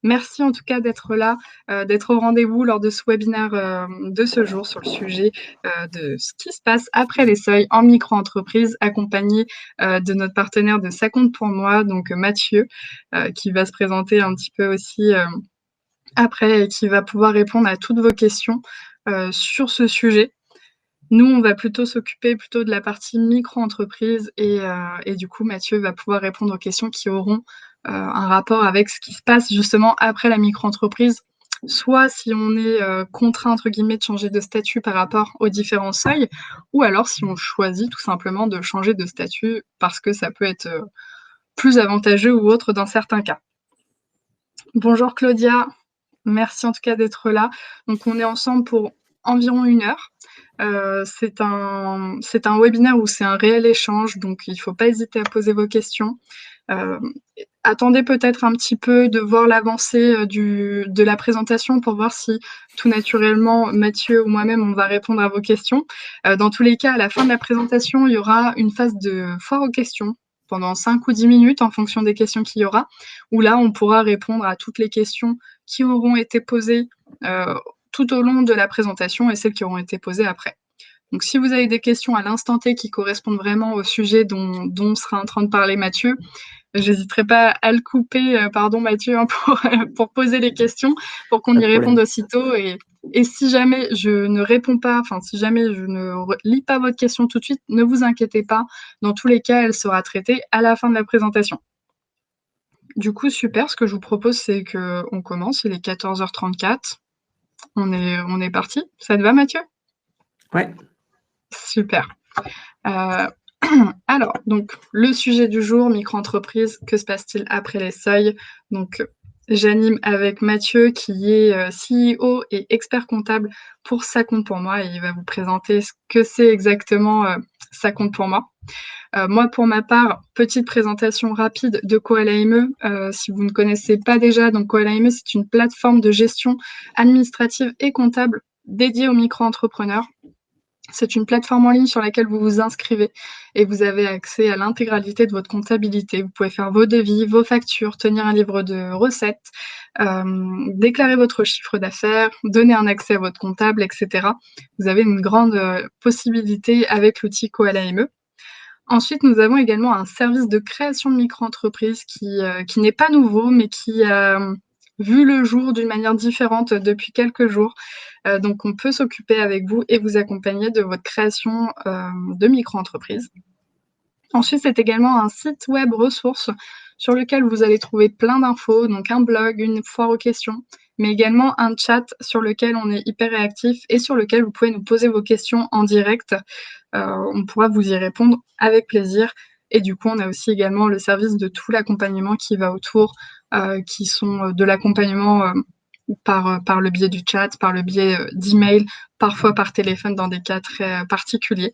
Merci en tout cas d'être là, d'être au rendez-vous lors de ce webinaire, de ce jour sur le sujet, de ce qui se passe après les seuils en micro-entreprise, accompagné, de notre partenaire de Ça compte pour moi, donc Mathieu, qui va se présenter un petit peu aussi, après et qui va pouvoir répondre à toutes vos questions, sur ce sujet. Nous, on va plutôt s'occuper plutôt de la partie micro-entreprise et du coup, Mathieu va pouvoir répondre aux questions qui auront, un rapport avec ce qui se passe justement après la micro-entreprise. Soit si on est, «contraint» entre guillemets de changer de statut par rapport aux différents seuils ou alors si on choisit tout simplement de changer de statut parce que ça peut être, plus avantageux ou autre dans certains cas. Bonjour Claudia, merci en tout cas d'être là. Donc on est ensemble pour environ 1 heure. C'est un webinaire où c'est un réel échange, donc il ne faut pas hésiter à poser vos questions. Hem, attendez peut-être un petit peu de voir l'avancée, de la présentation pour voir si tout naturellement Mathieu ou moi-même on va répondre à vos questions. Dans tous les cas, à la fin de la présentation, il y aura une phase de foire aux questions pendant 5 ou 10 minutes en fonction des questions qu'il y aura, où là on pourra répondre à toutes les questions qui auront été posées, heu, tout au long de la présentation et celles qui auront été posées après. Donc si vous avez des questions à l'instant T qui correspondent vraiment au sujet dont sera en train de parler Mathieu, j'hésiterai pas à le couper, pardon Mathieu, hein, pour poser les questions, pour qu'on Pas y de réponde problème. aussitôt et si jamais je ne réponds pas, enfin si jamais je ne lis pas votre question tout de suite, ne vous inquiétez pas. Dans tous les cas, elle sera traitée à la fin de la présentation. Du coup, super, ce que je vous propose, c'est qu'on commence. Il est 14h34. On est parti. Ça te va Mathieu? Ouais. Super. Heu, alors, donc le sujet du jour, micro-entreprise, que se passe-t-il après les seuils? Donc, j'anime avec Mathieu qui est, CEO et expert comptable pour Ça compte pour moi et il va vous présenter ce que c'est exactement, Ça compte pour moi. Moi, pour ma part, petite présentation rapide de Koala ME. Si vous ne connaissez pas déjà, donc Koala ME, c'est une plateforme de gestion administrative et comptable dédiée aux micro-entrepreneurs. C'est une plateforme en ligne sur laquelle vous vous inscrivez et vous avez accès à l'intégralité de votre comptabilité. Vous pouvez faire vos devis, vos factures, tenir un livre de recettes, déclarer votre chiffre d'affaires, donner un accès à votre comptable, et cetera. Vous avez une grande, possibilité avec l'outil Koala ME. Ensuite, nous avons également un service de création de micro-entreprise qui n'est pas nouveau, mais qui a, vu le jour d'une manière différente depuis quelques jours. Donc on peut s'occuper avec vous et vous accompagner de votre création, de micro-entreprise. Ensuite, c'est également un site web ressources sur lequel vous allez trouver plein d'infos, donc un blog, une foire aux questions, mais également un chat sur lequel on est hyper réactif et sur lequel vous pouvez nous poser vos questions en direct. On pourra vous y répondre avec plaisir et du coup, on a aussi également le service de tout l'accompagnement qui va autour, qui sont, de l'accompagnement, par le biais du chat, par le biais, d'emails, parfois par téléphone dans des cas très, particuliers.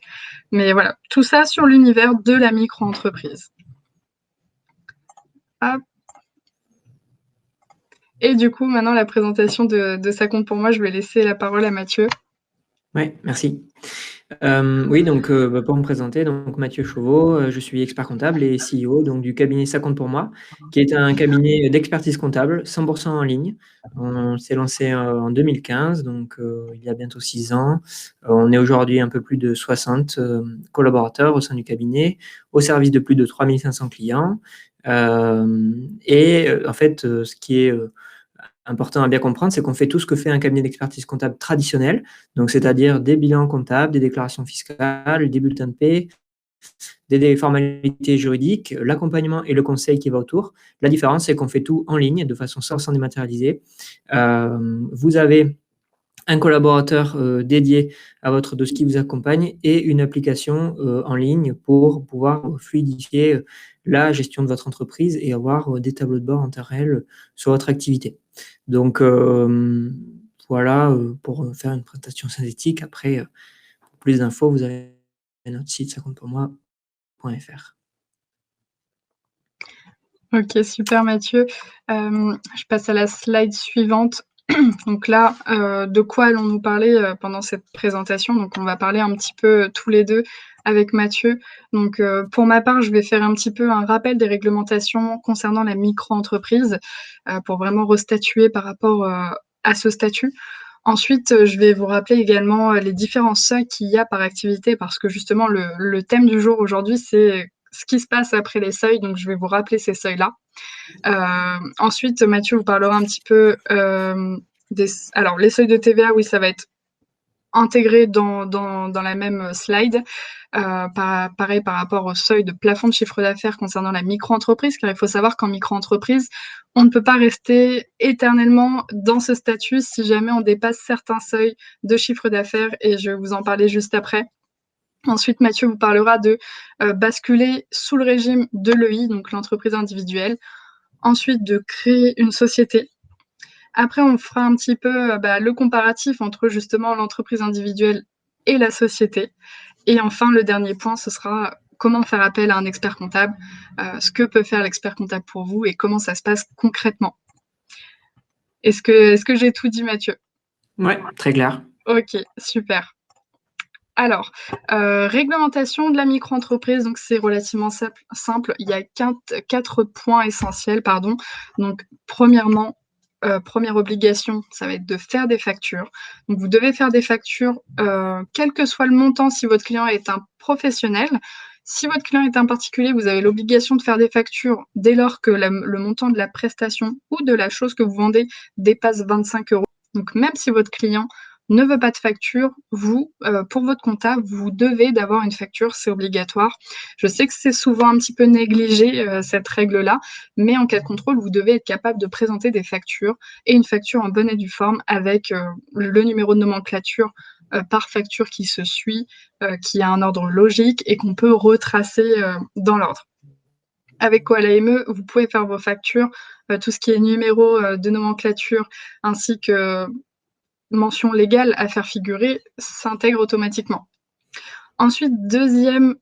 Mais voilà, tout ça sur l'univers de la micro-entreprise. Hop. Et du coup, maintenant la présentation de Ça compte pour moi, je vais laisser la parole à Mathieu. Ouais, merci. Oui, donc pour me présenter, donc Mathieu Chauveau, je suis expert comptable et CEO donc du cabinet Ça compte pour moi, qui est un cabinet d'expertise comptable 100 en ligne. On s'est lancé, en 2015, donc il y a bientôt 6 ans. On est aujourd'hui un peu plus de 60, collaborateurs au sein du cabinet, au service de plus de 3 500 clients. En fait, ce qui est, important à bien comprendre, c'est qu'on fait tout ce que fait un cabinet d'expertise comptable traditionnel, donc c'est-à-dire des bilans comptables, des déclarations fiscales, des bulletins de paie, des formalités juridiques, l'accompagnement et le conseil qui va autour. La différence, c'est qu'on fait tout en ligne, de façon 100% dématérialisée. Vous avez un collaborateur dédié à votre dossier qui vous accompagne et une application en ligne pour pouvoir fluidifier la gestion de votre entreprise et avoir des tableaux de bord en temps réel sur votre activité. Donc voilà pour faire une présentation synthétique. Après, pour plus d'infos, vous avez notre site ça-compte-pour-moi.fr. OK, super Mathieu. Je passe à la slide suivante. Donc là, de quoi allons-nous parler, pendant cette présentation? Donc on va parler un petit peu, tous les 2, avec Mathieu. Donc, pour ma part, je vais faire un petit peu un rappel des réglementations concernant la micro-entreprise, pour vraiment restatuer par rapport, à ce statut. Ensuite, je vais vous rappeler également, les différents seuils qu'il y a par activité parce que justement le thème du jour aujourd'hui, c'est ce qui se passe après les seuils, donc je vais vous rappeler ces seuils-là. Ensuite, Mathieu vous parlera un petit peu, alors les seuils de TVA, oui, ça va être intégré dans la même slide. Pareil par rapport au seuil de plafond de chiffre d'affaires concernant la micro-entreprise, car il faut savoir qu'en micro-entreprise, on ne peut pas rester éternellement dans ce statut si jamais on dépasse certains seuils de chiffre d'affaires et je vais vous en parler juste après. Ensuite, Mathieu vous parlera de basculer sous le régime de l'EI, donc l'entreprise individuelle. Ensuite, de créer une société. Après, on fera un petit peu le comparatif entre justement l'entreprise individuelle et la société. Et enfin, le dernier point, ce sera comment faire appel à un expert comptable, ce que peut faire l'expert comptable pour vous et comment ça se passe concrètement. Est-ce que j'ai tout dit, Mathieu? Ouais, très clair. Ok, super. Alors, réglementation de la micro-entreprise, donc c'est relativement simple. Il y a 4 points essentiels, pardon. Donc, premièrement, première obligation, ça va être de faire des factures. Donc, vous devez faire des factures, quel que soit le montant, si votre client est un professionnel. Si votre client est un particulier, vous avez l'obligation de faire des factures dès lors que le montant de la prestation ou de la chose que vous vendez dépasse 25 €. Donc, même si votre client ne veut pas de facture, vous, pour votre compta, vous devez d'avoir une facture, c'est obligatoire. Je sais que c'est souvent un petit peu négligé, cette règle-là, mais en cas de contrôle, vous devez être capable de présenter des factures et une facture en bonne et due forme avec, le numéro de nomenclature, par facture qui se suit, qui a un ordre logique et qu'on peut retracer, dans l'ordre. Avec Koala.me, vous pouvez faire vos factures, tout ce qui est numéro, de nomenclature ainsi que mention légale à faire figurer s'intègre automatiquement. Ensuite, deuxième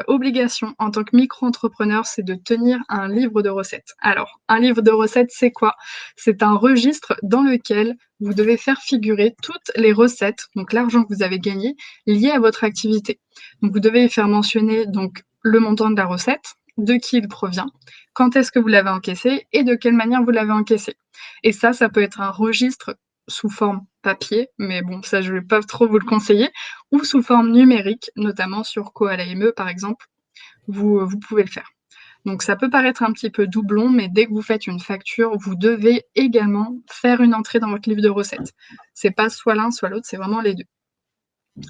obligation en tant que micro-entrepreneur, c'est de tenir un livre de recettes. Alors, un livre de recettes, c'est quoi? C'est un registre dans lequel vous devez faire figurer toutes les recettes, donc l'argent que vous avez gagné, lié à votre activité. Donc, vous devez faire mentionner donc le montant de la recette, de qui il provient, quand est-ce que vous l'avez encaissé et de quelle manière vous l'avez encaissé. Et ça peut être un registre sous forme papier, mais bon, ça, je vais pas trop vous le conseiller, ou sous forme numérique, notamment sur Koala.me, par exemple, vous pouvez le faire. Donc ça peut paraître un petit peu doublon, mais dès que vous faites une facture, vous devez également faire une entrée dans votre livre de recettes. C'est pas soit l'un, soit l'autre, c'est vraiment les deux.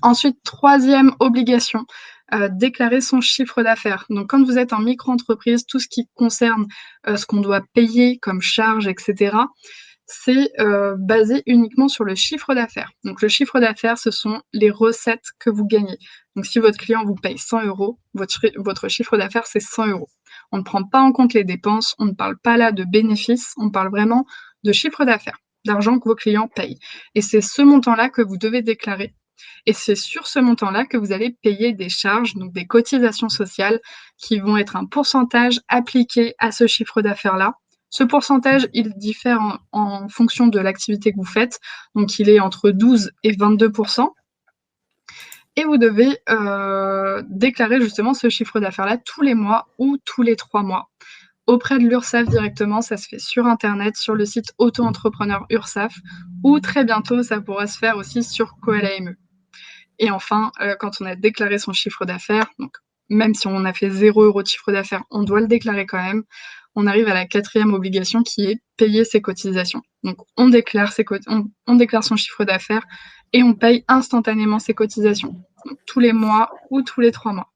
Ensuite, troisième obligation, déclarer son chiffre d'affaires. Donc quand vous êtes en micro-entreprise, tout ce qui concerne, ce qu'on doit payer comme charges et cetera, c'est, basé uniquement sur le chiffre d'affaires. Donc le chiffre d'affaires, ce sont les recettes que vous gagnez. Donc si votre client vous paye 100 €, votre chiffre d'affaires, c'est 100 €. On ne prend pas en compte les dépenses, on ne parle pas là de bénéfices, on parle vraiment de chiffre d'affaires, d'argent que vos clients payent et c'est ce montant-là que vous devez déclarer et c'est sur ce montant-là que vous allez payer des charges, donc des cotisations sociales qui vont être un pourcentage appliqué à ce chiffre d'affaires-là. Ce pourcentage, il diffère en fonction de l'activité que vous faites, donc il est entre 12 et 22 % et vous devez, déclarer justement ce chiffre d'affaires-là tous les mois ou tous les 3 mois auprès de l'URSSAF directement. Ça se fait sur internet, sur le site Auto-entrepreneur URSSAF ou très bientôt, ça pourra se faire aussi sur Koala.me. Et enfin, quand on a déclaré son chiffre d'affaires, donc même si on a fait 0 € de chiffre d'affaires, on doit le déclarer quand même. On arrive à la 4e obligation qui est payer ses cotisations. Donc on déclare son chiffre d'affaires et on paye instantanément ses cotisations, donc tous les mois ou tous les 3 mois.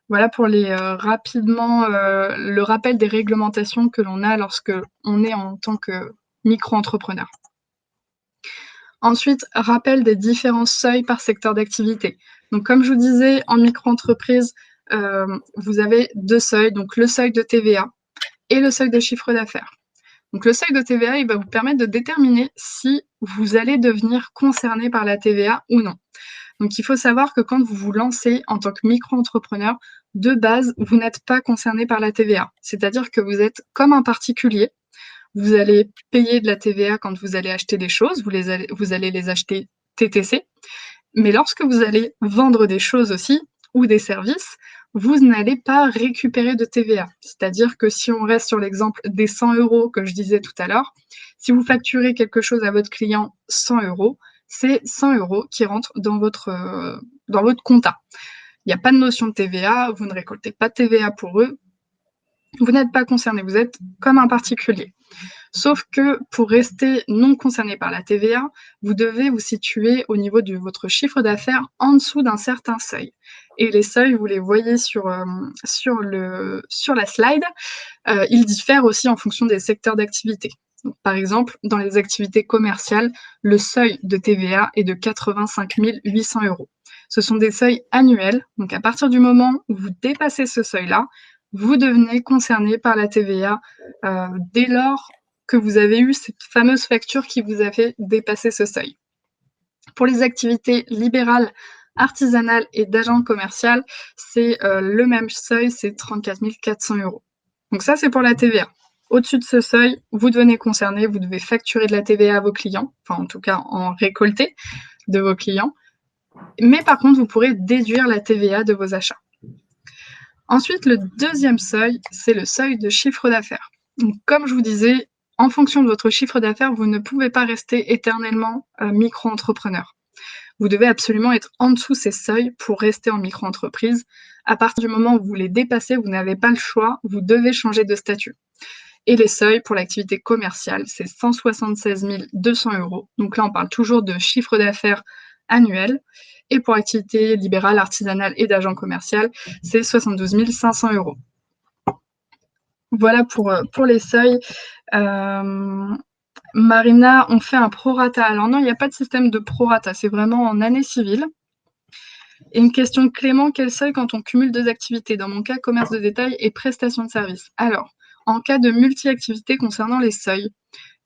Voilà pour les, rapidement, le rappel des réglementations que l'on a lorsque on est en tant que micro-entrepreneur. Ensuite, rappel des différents seuils par secteur d'activité. Donc comme je vous disais, en micro-entreprise, vous avez 2 seuils, donc le seuil de TVA et le seuil de chiffre d'affaires. Donc le seuil de TVA, il va vous permettre de déterminer si vous allez devenir concerné par la TVA ou non. Donc il faut savoir que quand vous vous lancez en tant que micro-entrepreneur, de base, vous n'êtes pas concerné par la TVA. C'est-à-dire que vous êtes comme un particulier. Vous allez payer de la TVA quand vous allez acheter des choses, vous allez les acheter TTC. Mais lorsque vous allez vendre des choses aussi, ou des services, vous n'allez pas récupérer de TVA. C'est-à-dire que si on reste sur l'exemple des 100 € que je disais tout à l'heure, si vous facturez quelque chose à votre client 100 €, c'est 100 € qui rentrent dans votre compta. Il n'y a pas de notion de TVA, vous ne récoltez pas de TVA pour eux, vous n'êtes pas concerné, vous êtes comme un particulier. Sauf que pour rester non concerné par la TVA, vous devez vous situer au niveau de votre chiffre d'affaires en dessous d'un certain seuil. Et les seuils, vous les voyez sur la slide, ils diffèrent aussi en fonction des secteurs d'activité. Donc, par exemple, dans les activités commerciales, le seuil de TVA est de 85 800 €. Ce sont des seuils annuels. Donc, à partir du moment où vous dépassez ce seuil-là, vous devenez concerné par la TVA dès lors que vous avez eu cette fameuse facture qui vous a fait dépasser ce seuil. Pour les activités libérales, artisanales et d'agent commercial, c'est le même seuil, c'est 34 400 €. Donc ça, c'est pour la TVA. Au-dessus de ce seuil, vous devenez concerné, vous devez facturer de la TVA à vos clients, enfin en tout cas en récolter de vos clients. Mais par contre, vous pourrez déduire la TVA de vos achats. Ensuite, le deuxième seuil, c'est le seuil de chiffre d'affaires. Donc, comme je vous disais, en fonction de votre chiffre d'affaires, vous ne pouvez pas rester éternellement micro-entrepreneur. Vous devez absolument être en dessous ces seuils pour rester en micro-entreprise. À partir du moment où vous les dépassez, vous n'avez pas le choix, vous devez changer de statut. Et les seuils pour l'activité commerciale, c'est 176 200 €. Donc là, on parle toujours de chiffre d'affaires annuel. Et pour activité libérale, artisanale et d'agent commercial, c'est 72 500 €. Voilà pour les seuils. Marina, on fait un prorata. Alors non, il n'y a pas de système de prorata, c'est vraiment en année civile. Et une question de Clément, quel seuil quand on cumule 2 activités? Dans mon cas, commerce de détail et prestation de service. Alors, en cas de multi-activité concernant les seuils,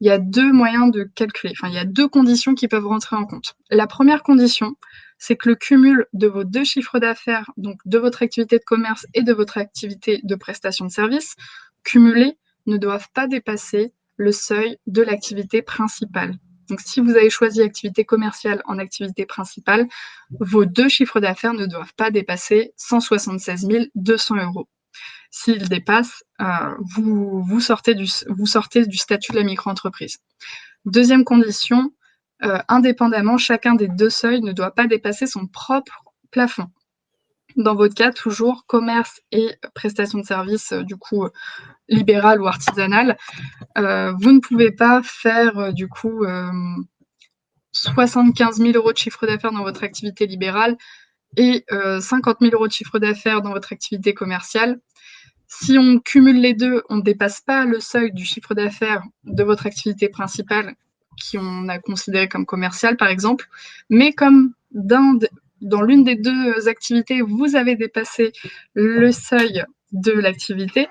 il y a 2 moyens de calculer. Enfin, il y a 2 conditions qui peuvent rentrer en compte. La première condition, c'est que le cumul de vos 2 chiffres d'affaires, donc de votre activité de commerce et de votre activité de prestation de service, cumulés, ne doivent pas dépasser le seuil de l'activité principale. Donc, si vous avez choisi activité commerciale en activité principale, vos 2 chiffres d'affaires ne doivent pas dépasser 176 200 €. S'ils dépassent, vous sortez du statut de la micro-entreprise. Deuxième condition, indépendamment, chacun des 2 seuils ne doit pas dépasser son propre plafond. Dans votre cas, toujours commerce et prestation de service, libérale ou artisanale, vous ne pouvez pas faire 75 000 € de chiffre d'affaires dans votre activité libérale et 50 000 € de chiffre d'affaires dans votre activité commerciale. Si on cumule les deux, on ne dépasse pas le seuil du chiffre d'affaires de votre activité principale, qu'on a considéré comme commerciale, par exemple. Mais comme dans l'une des 2 activités, vous avez dépassé le seuil de l'activité,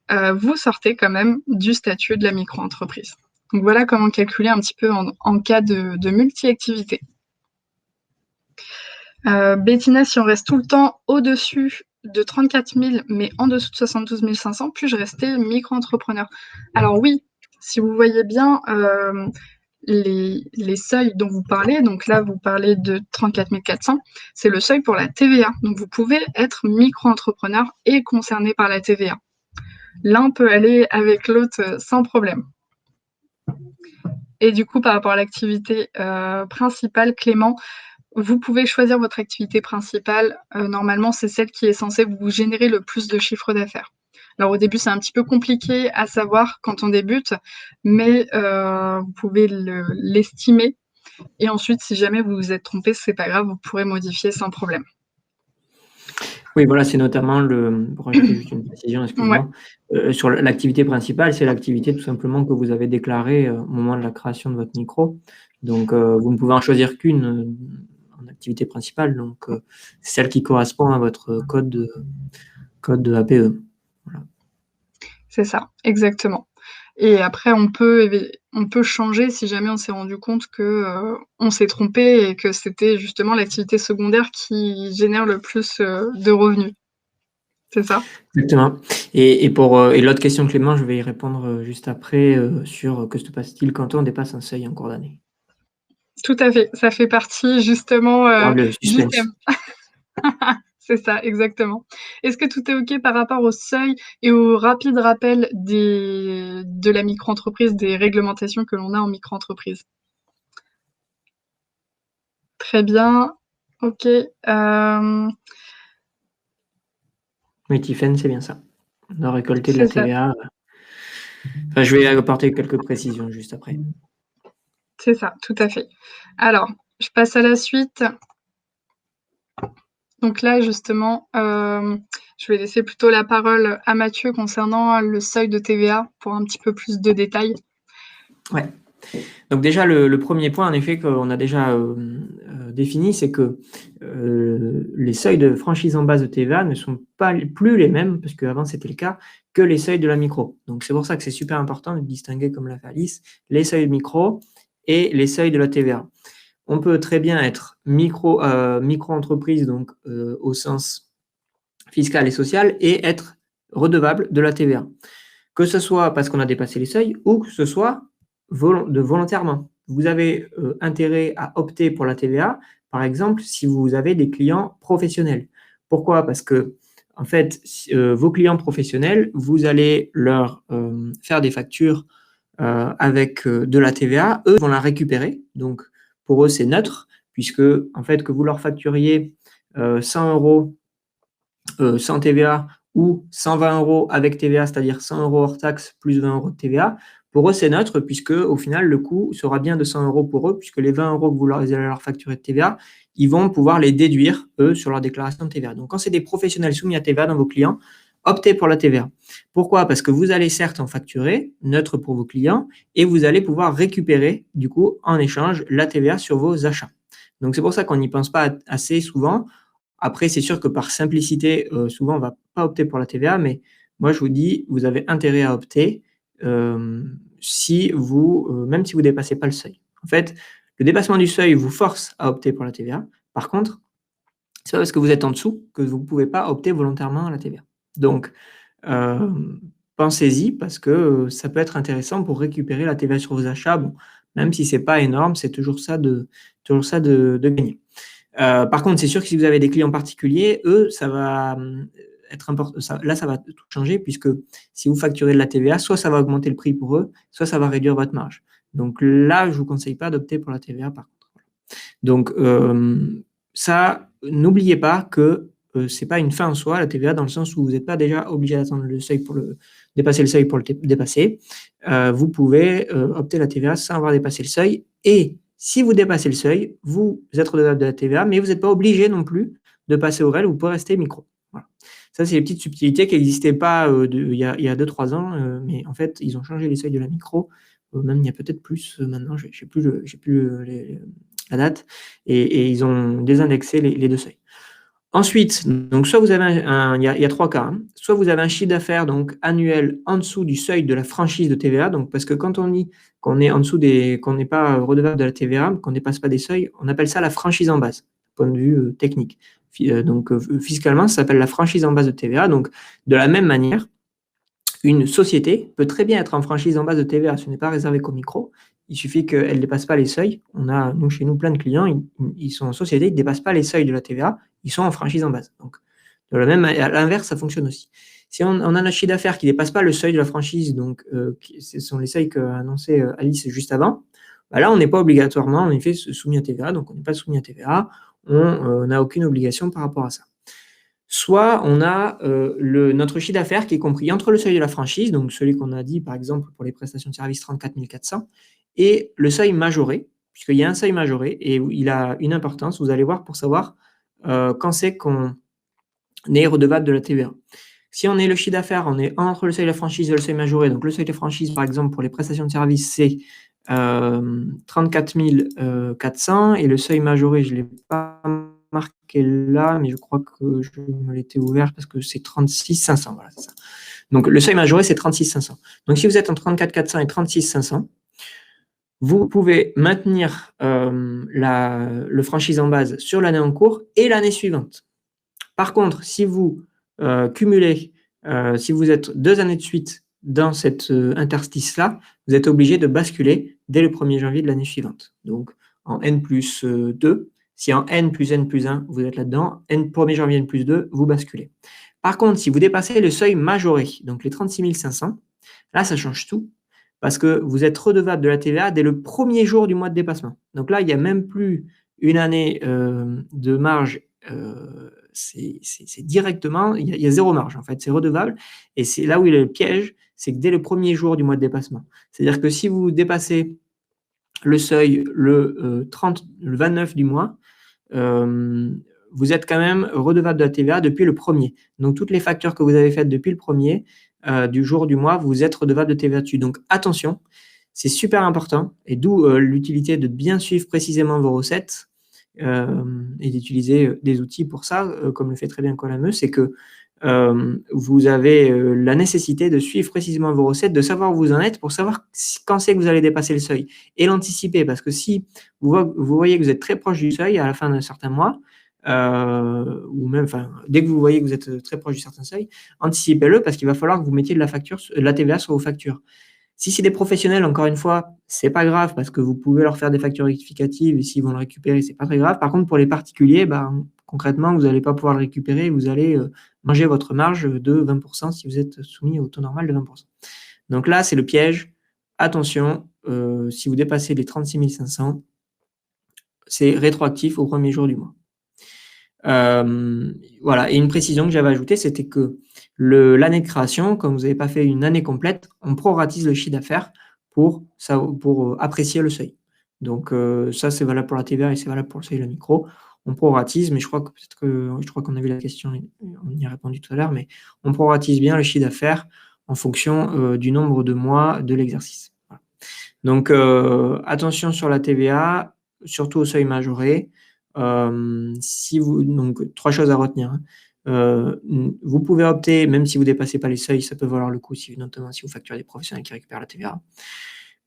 vous sortez quand même du statut de la micro-entreprise. Donc voilà comment calculer un petit peu en cas de multi-activité. Bettina, si on reste tout le temps au-dessus de 34 000, mais en dessous de 72 500, puis-je rester micro-entrepreneur? Alors oui, si vous voyez bien les seuils dont vous parlez, donc là vous parlez de 34 400, c'est le seuil pour la TVA. Donc vous pouvez être micro-entrepreneur et concerné par la TVA. L'un peut aller avec l'autre sans problème. Et du coup, par rapport à l'activité principale, Clément, vous pouvez choisir votre activité principale. Normalement, c'est celle qui est censée vous générer le plus de chiffre d'affaires. Alors au début, c'est un petit peu compliqué à savoir quand on débute, mais vous pouvez l'estimer. Et ensuite, si jamais vous vous êtes trompé, c'est pas grave, vous pourrez modifier sans problème. Oui, voilà, c'est notamment pour ajouter juste une précision, excuse-moi. Ouais. Sur l'activité principale, c'est l'activité tout simplement que vous avez déclarée au moment de la création de votre micro. Donc, vous ne pouvez en choisir qu'une en activité principale. Donc, c'est celle qui correspond à votre code de APE. Voilà. C'est ça, exactement. Et après, on peut changer si jamais on s'est rendu compte que on s'est trompé et que c'était justement l'activité secondaire qui génère le plus de revenus. C'est ça? Exactement. Et l'autre question, Clément, je vais y répondre juste après sur que se passe-t-il quand on dépasse un seuil en cours d'année? Tout à fait, ça fait partie justement Garde le du suspense. thème. C'est ça, exactement. Est-ce que tout est OK par rapport au seuil et au rapide rappel de la micro-entreprise, des réglementations que l'on a en micro-entreprise? Très bien, OK, Oui, Tiffen, c'est bien ça. On a récolté de c'est la ça, TVA. Enfin, je vais apporter quelques précisions juste après. c'est ça, tout à fait. Alors, je passe à la suite. Donc là, justement, je vais laisser plutôt la parole à Mathieu concernant le seuil de TVA pour un petit peu plus de détails. Ouais. Donc déjà, le premier point, en effet, qu'on a déjà défini, c'est que les seuils de franchise en base de TVA ne sont plus les mêmes, parce qu'avant c'était le cas, que les seuils de la micro. Donc c'est pour ça que c'est super important de distinguer, comme l'a fait Alice, les seuils de micro et les seuils de la TVA. On peut très bien être micro-entreprise, donc au sens fiscal et social, et être redevable de la TVA. Que ce soit parce qu'on a dépassé les seuils ou que ce soit volontairement. Vous avez intérêt à opter pour la TVA, par exemple, si vous avez des clients professionnels. Pourquoi? Parce que, en fait, vos clients professionnels, vous allez leur faire des factures avec de la TVA. Eux vont la récupérer. Donc, pour eux, c'est neutre, puisque, en fait, que vous leur facturiez 100 euros sans TVA ou 120 euros avec TVA, c'est-à-dire 100 euros hors taxe plus 20 euros de TVA, pour eux, c'est neutre, puisque au final, le coût sera bien de 100 euros pour eux, puisque les 20 euros que vous allez leur facturer de TVA, ils vont pouvoir les déduire, eux, sur leur déclaration de TVA. Donc, quand c'est des professionnels soumis à TVA dans vos clients, optez pour la TVA. Pourquoi? Parce que vous allez certes en facturer, neutre pour vos clients, et vous allez pouvoir récupérer, du coup, en échange, la TVA sur vos achats. Donc, c'est pour ça qu'on n'y pense pas assez souvent. Après, c'est sûr que par simplicité, souvent, on ne va pas opter pour la TVA, mais moi, je vous dis, vous avez intérêt à opter, si vous, même si vous ne dépassez pas le seuil. En fait, le dépassement du seuil vous force à opter pour la TVA. Par contre, c'est pas parce que vous êtes en dessous que vous ne pouvez pas opter volontairement à la TVA. Donc, pensez-y parce que, ça peut être intéressant pour récupérer la TVA sur vos achats. Bon, même si c'est pas énorme, c'est toujours ça de gagner. Par contre, c'est sûr que si vous avez des clients particuliers, eux, ça va être important. Là, ça va tout changer puisque si vous facturez de la TVA, soit ça va augmenter le prix pour eux, soit ça va réduire votre marge. Donc là, je ne vous conseille pas d'opter pour la TVA par contre. Donc ça, n'oubliez pas que ce n'est pas une fin en soi, la TVA, dans le sens où vous n'êtes pas déjà obligé d'attendre le seuil pour dépasser le seuil pour le dépasser. Vous pouvez opter la TVA sans avoir dépassé le seuil. Et si vous dépassez le seuil, vous êtes redevable de la TVA, mais vous n'êtes pas obligé non plus de passer au REL, vous pouvez rester micro. Voilà. Ça, c'est les petites subtilités qui n'existaient pas il y a 2-3 ans, mais en fait, ils ont changé les seuils de la micro. Même il y a peut-être plus maintenant, je n'ai plus la date, et ils ont désindexé les deux seuils. Ensuite, donc soit vous avez il y a 3 cas, hein. Soit vous avez un chiffre d'affaires donc annuel en dessous du seuil de la franchise de TVA, donc parce que quand on dit qu'on est en dessous qu'on n'est pas redevable de la TVA, qu'on ne dépasse pas des seuils, on appelle ça la franchise en base, point de vue technique. Donc fiscalement, ça s'appelle la franchise en base de TVA. Donc de la même manière, une société peut très bien être en franchise en base de TVA, ce n'est pas réservé qu'aux micros. Il suffit qu'elle ne dépasse pas les seuils. On a, nous, chez nous, plein de clients, ils sont en société, ils ne dépassent pas les seuils de la TVA, ils sont en franchise en base. Donc, de la même, à l'inverse, ça fonctionne aussi. Si on a un chiffre d'affaires qui ne dépasse pas le seuil de la franchise, donc ce sont les seuils qu'a annoncé Alice juste avant, bah là, on n'est pas obligatoirement, en effet, soumis à TVA, donc on n'est pas soumis à TVA, on n'a aucune obligation par rapport à ça. Soit on a notre chiffre d'affaires qui est compris entre le seuil de la franchise, donc celui qu'on a dit par exemple pour les prestations de services 34 400, et le seuil majoré, puisqu'il y a un seuil majoré et il a une importance, vous allez voir, pour savoir quand c'est qu'on est redevable de la TVA. Si on est le chiffre d'affaires, on est entre le seuil de la franchise et le seuil majoré. Donc le seuil de franchise, par exemple, pour les prestations de services, c'est 34 400 et le seuil majoré, je ne l'ai pas marqué là, mais je crois que je me l'étais ouvert parce que c'est 36 500. Voilà, c'est ça. Donc le seuil majoré, c'est 36 500. Donc si vous êtes entre 34 400 et 36 500, vous pouvez maintenir le franchise en base sur l'année en cours et l'année suivante. Par contre, si vous cumulez, si vous êtes 2 années de suite dans cet interstice-là, vous êtes obligé de basculer dès le 1er janvier de l'année suivante. Donc, en N+2, Si en N plus N plus 1, vous êtes là-dedans, N 1er janvier N plus 2, vous basculez. Par contre, si vous dépassez le seuil majoré, donc les 36 500, là, ça change tout parce que vous êtes redevable de la TVA dès le premier jour du mois de dépassement. Donc là, il n'y a même plus une année de marge, c'est directement, il y a 0 marge en fait, c'est redevable. Et c'est là où il est le piège, c'est que dès le premier jour du mois de dépassement. C'est-à-dire que si vous dépassez le seuil le 29 du mois, vous êtes quand même redevable de la TVA depuis le premier. Donc, toutes les factures que vous avez faites depuis le premier du jour du mois, vous êtes redevable de TVA dessus. Donc, attention, c'est super important et d'où l'utilité de bien suivre précisément vos recettes et d'utiliser des outils pour ça, comme le fait très bien Colameux, c'est que vous avez la nécessité de suivre précisément vos recettes, de savoir où vous en êtes pour savoir quand c'est que vous allez dépasser le seuil et l'anticiper. Parce que si vous voyez que vous êtes très proche du seuil à la fin d'un certain mois, ou même dès que vous voyez que vous êtes très proche du certain seuil, anticipez-le parce qu'il va falloir que vous mettiez de la TVA sur vos factures. Si c'est des professionnels, encore une fois, c'est pas grave parce que vous pouvez leur faire des factures rectificatives et s'ils vont le récupérer, c'est pas très grave. Par contre, pour les particuliers, concrètement, vous n'allez pas pouvoir le récupérer. Vous allez manger votre marge de 20% si vous êtes soumis au taux normal de 20%. Donc là, c'est le piège. Attention, si vous dépassez les 36 500, c'est rétroactif au premier jour du mois. Voilà. Et une précision que j'avais ajoutée, c'était que l'année de création, comme vous n'avez pas fait une année complète, on proratise le chiffre d'affaires pour apprécier le seuil. Donc ça, c'est valable pour la TVA et c'est valable pour le seuil de la micro. On proratise, mais je crois qu'on a vu la question, on y a répondu tout à l'heure, mais on proratise bien le chiffre d'affaires en fonction du nombre de mois de l'exercice. Voilà. Donc attention sur la TVA, surtout au seuil majoré. Donc 3 choses à retenir. Vous pouvez opter, même si vous ne dépassez pas les seuils, ça peut valoir le coup, notamment si vous facturez des professionnels qui récupèrent la TVA.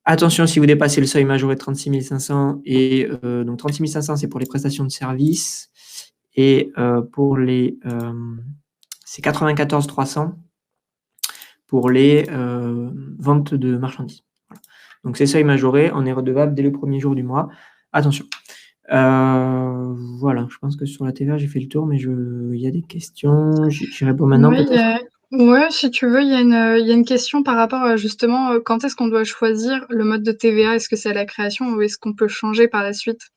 Attention, si vous dépassez le seuil majoré de 36 500, et donc 36 500, c'est pour les prestations de services, et pour c'est 94 300 pour les ventes de marchandises. Voilà. Donc ces seuils majorés, on est redevable dès le premier jour du mois. Attention. Voilà, je pense que sur la TVA, j'ai fait le tour, mais il y a des questions. J'y réponds maintenant peut-être. Ouais, si tu veux, il y a une question par rapport à justement quand est-ce qu'on doit choisir le mode de TVA? Est-ce que c'est à la création ou est-ce qu'on peut changer par la suite?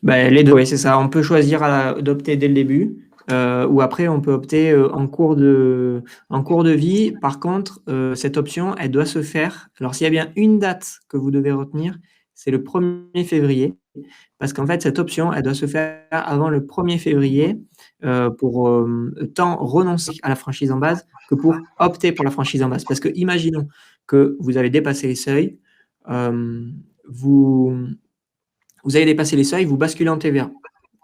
Les deux, oui, c'est ça. On peut choisir d'opter dès le début ou après on peut opter en cours de vie. Par contre, cette option, elle doit se faire. Alors, s'il y a bien une date que vous devez retenir, c'est le 1er février. Parce qu'en fait, cette option, elle doit se faire avant le 1er février pour tant renoncer à la franchise en base que pour opter pour la franchise en base. Parce que imaginons que vous avez dépassé les seuils, vous avez dépassé les seuils, vous basculez en TVA.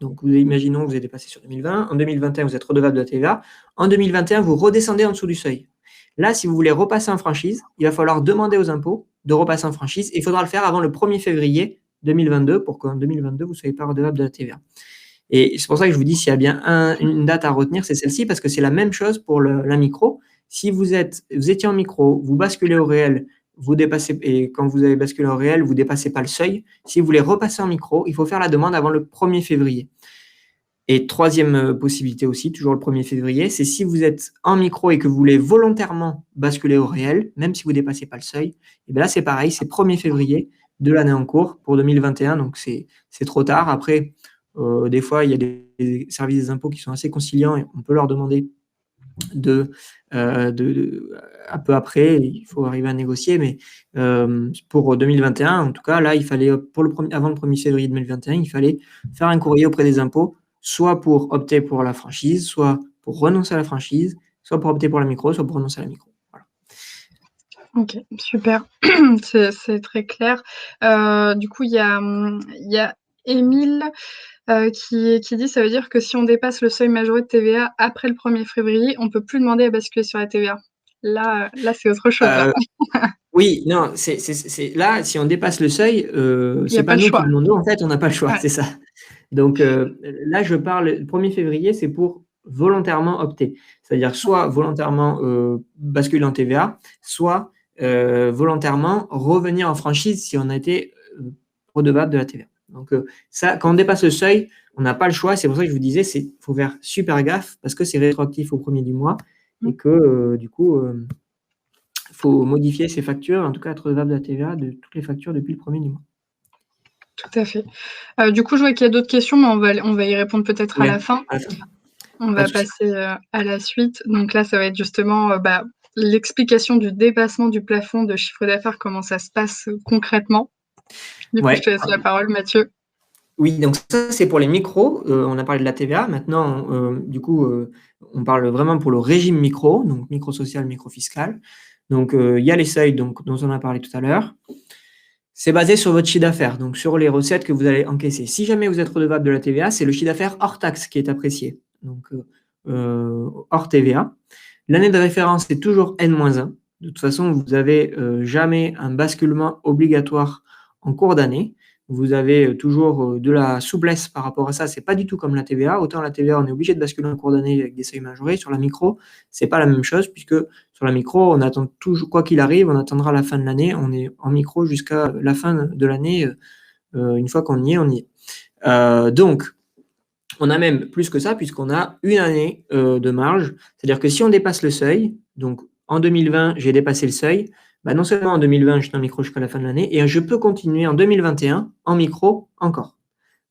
Donc, imaginons que vous avez dépassé sur 2020. En 2021, vous êtes redevable de la TVA. En 2021, vous redescendez en dessous du seuil. Là, si vous voulez repasser en franchise, il va falloir demander aux impôts de repasser en franchise. Et il faudra le faire avant le 1er février 2022 pour qu'en 2022, vous ne soyez pas redevable de la TVA. Et c'est pour ça que je vous dis, s'il y a bien une date à retenir, c'est celle-ci, parce que c'est la même chose pour la micro. Si vous étiez en micro, vous basculez au réel, vous dépassez, et quand vous avez basculé au réel, vous ne dépassez pas le seuil. Si vous voulez repasser en micro, il faut faire la demande avant le 1er février. Et troisième possibilité aussi, toujours le 1er février, c'est si vous êtes en micro et que vous voulez volontairement basculer au réel, même si vous ne dépassez pas le seuil, et bien là, c'est pareil, c'est 1er février de l'année en cours pour 2021, donc c'est trop tard. Après, des fois, il y a des services des impôts qui sont assez conciliants et on peut leur demander un peu après, il faut arriver à négocier, mais pour 2021, en tout cas, là, il fallait, avant le 1er février 2021, il fallait faire un courrier auprès des impôts, soit pour opter pour la franchise, soit pour renoncer à la franchise, soit pour opter pour la micro, soit pour renoncer à la micro. Voilà. Ok, super, c'est très clair. Du coup, il y a Émile qui dit, ça veut dire que si on dépasse le seuil majoré de TVA après le 1er février, on ne peut plus demander à basculer sur la TVA. Là c'est autre chose. Là. Oui, non, c'est là, si on dépasse le seuil, c'est pas nous qui demandons, en fait, on n'a pas le choix, c'est ça. Donc là, je parle, le 1er février, c'est pour volontairement opter. C'est-à-dire soit volontairement basculer en TVA, soit volontairement revenir en franchise si on a été redevable de la TVA. Donc, ça, quand on dépasse le seuil, on n'a pas le choix. C'est pour ça que je vous disais, il faut faire super gaffe parce que c'est rétroactif au premier du mois et que, du coup, il faut modifier ses factures, en tout cas être redevable de la TVA de toutes les factures depuis le premier du mois. Tout à fait. Du coup, je vois qu'il y a d'autres questions, mais on va y répondre peut-être à la fin. On va passer, à la suite. Donc là, ça va être justement, l'explication du dépassement du plafond de chiffre d'affaires, comment ça se passe, concrètement. Du coup, je te laisse la parole, Mathieu. Oui, donc ça, c'est pour les micros. On a parlé de la TVA. Maintenant, du coup, on parle vraiment pour le régime micro, donc micro social, micro fiscal. Donc, il y a les seuils dont on a parlé tout à l'heure. C'est basé sur votre chiffre d'affaires, donc sur les recettes que vous allez encaisser. Si jamais vous êtes redevable de la TVA, c'est le chiffre d'affaires hors taxe qui est apprécié, donc hors TVA. L'année de référence, c'est toujours N-1. De toute façon, vous n'avez jamais un basculement obligatoire en cours d'année. Vous avez toujours de la souplesse par rapport à ça. C'est pas du tout comme la TVA. Autant la TVA, on est obligé de basculer en cours d'année avec des seuils majorés. Sur la micro, c'est pas la même chose puisque sur la micro, on attend toujours, quoi qu'il arrive, on attendra la fin de l'année. On est en micro jusqu'à la fin de l'année. Une fois qu'on y est, on y est. Donc, on a même plus que ça puisqu'on a une année de marge. C'est-à-dire que si on dépasse le seuil, donc en 2020, j'ai dépassé le seuil, non seulement en 2020, j'étais en micro jusqu'à la fin de l'année, et je peux continuer en 2021 en micro encore.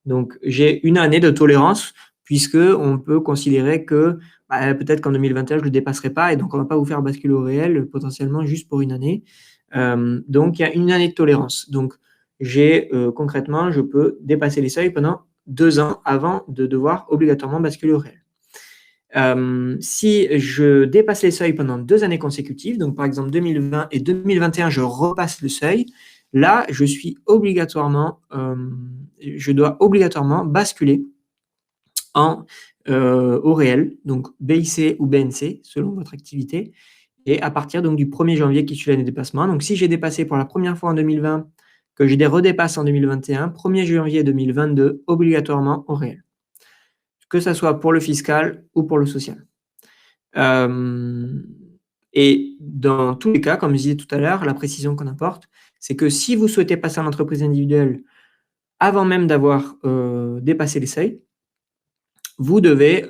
Donc, j'ai une année de tolérance puisqu'on peut considérer que peut-être qu'en 2021, je ne le dépasserai pas et donc on ne va pas vous faire basculer au réel potentiellement juste pour une année. Donc, il y a une année de tolérance. Donc, concrètement, je peux dépasser les seuils pendant 2 ans avant de devoir obligatoirement basculer au réel. Si je dépasse les seuils pendant 2 années consécutives, donc par exemple 2020 et 2021, je repasse le seuil, là, je dois obligatoirement basculer au réel, donc BIC ou BNC, selon votre activité, et à partir donc, du 1er janvier qui suit l'année de dépassement. Donc, si j'ai dépassé pour la première fois en 2020, que j'ai des redépasses en 2021, 1er janvier 2022, obligatoirement au réel. Que ce soit pour le fiscal ou pour le social. Et dans tous les cas, comme je disais tout à l'heure, la précision qu'on apporte, c'est que si vous souhaitez passer en entreprise individuelle avant même d'avoir dépassé les seuils, vous devez,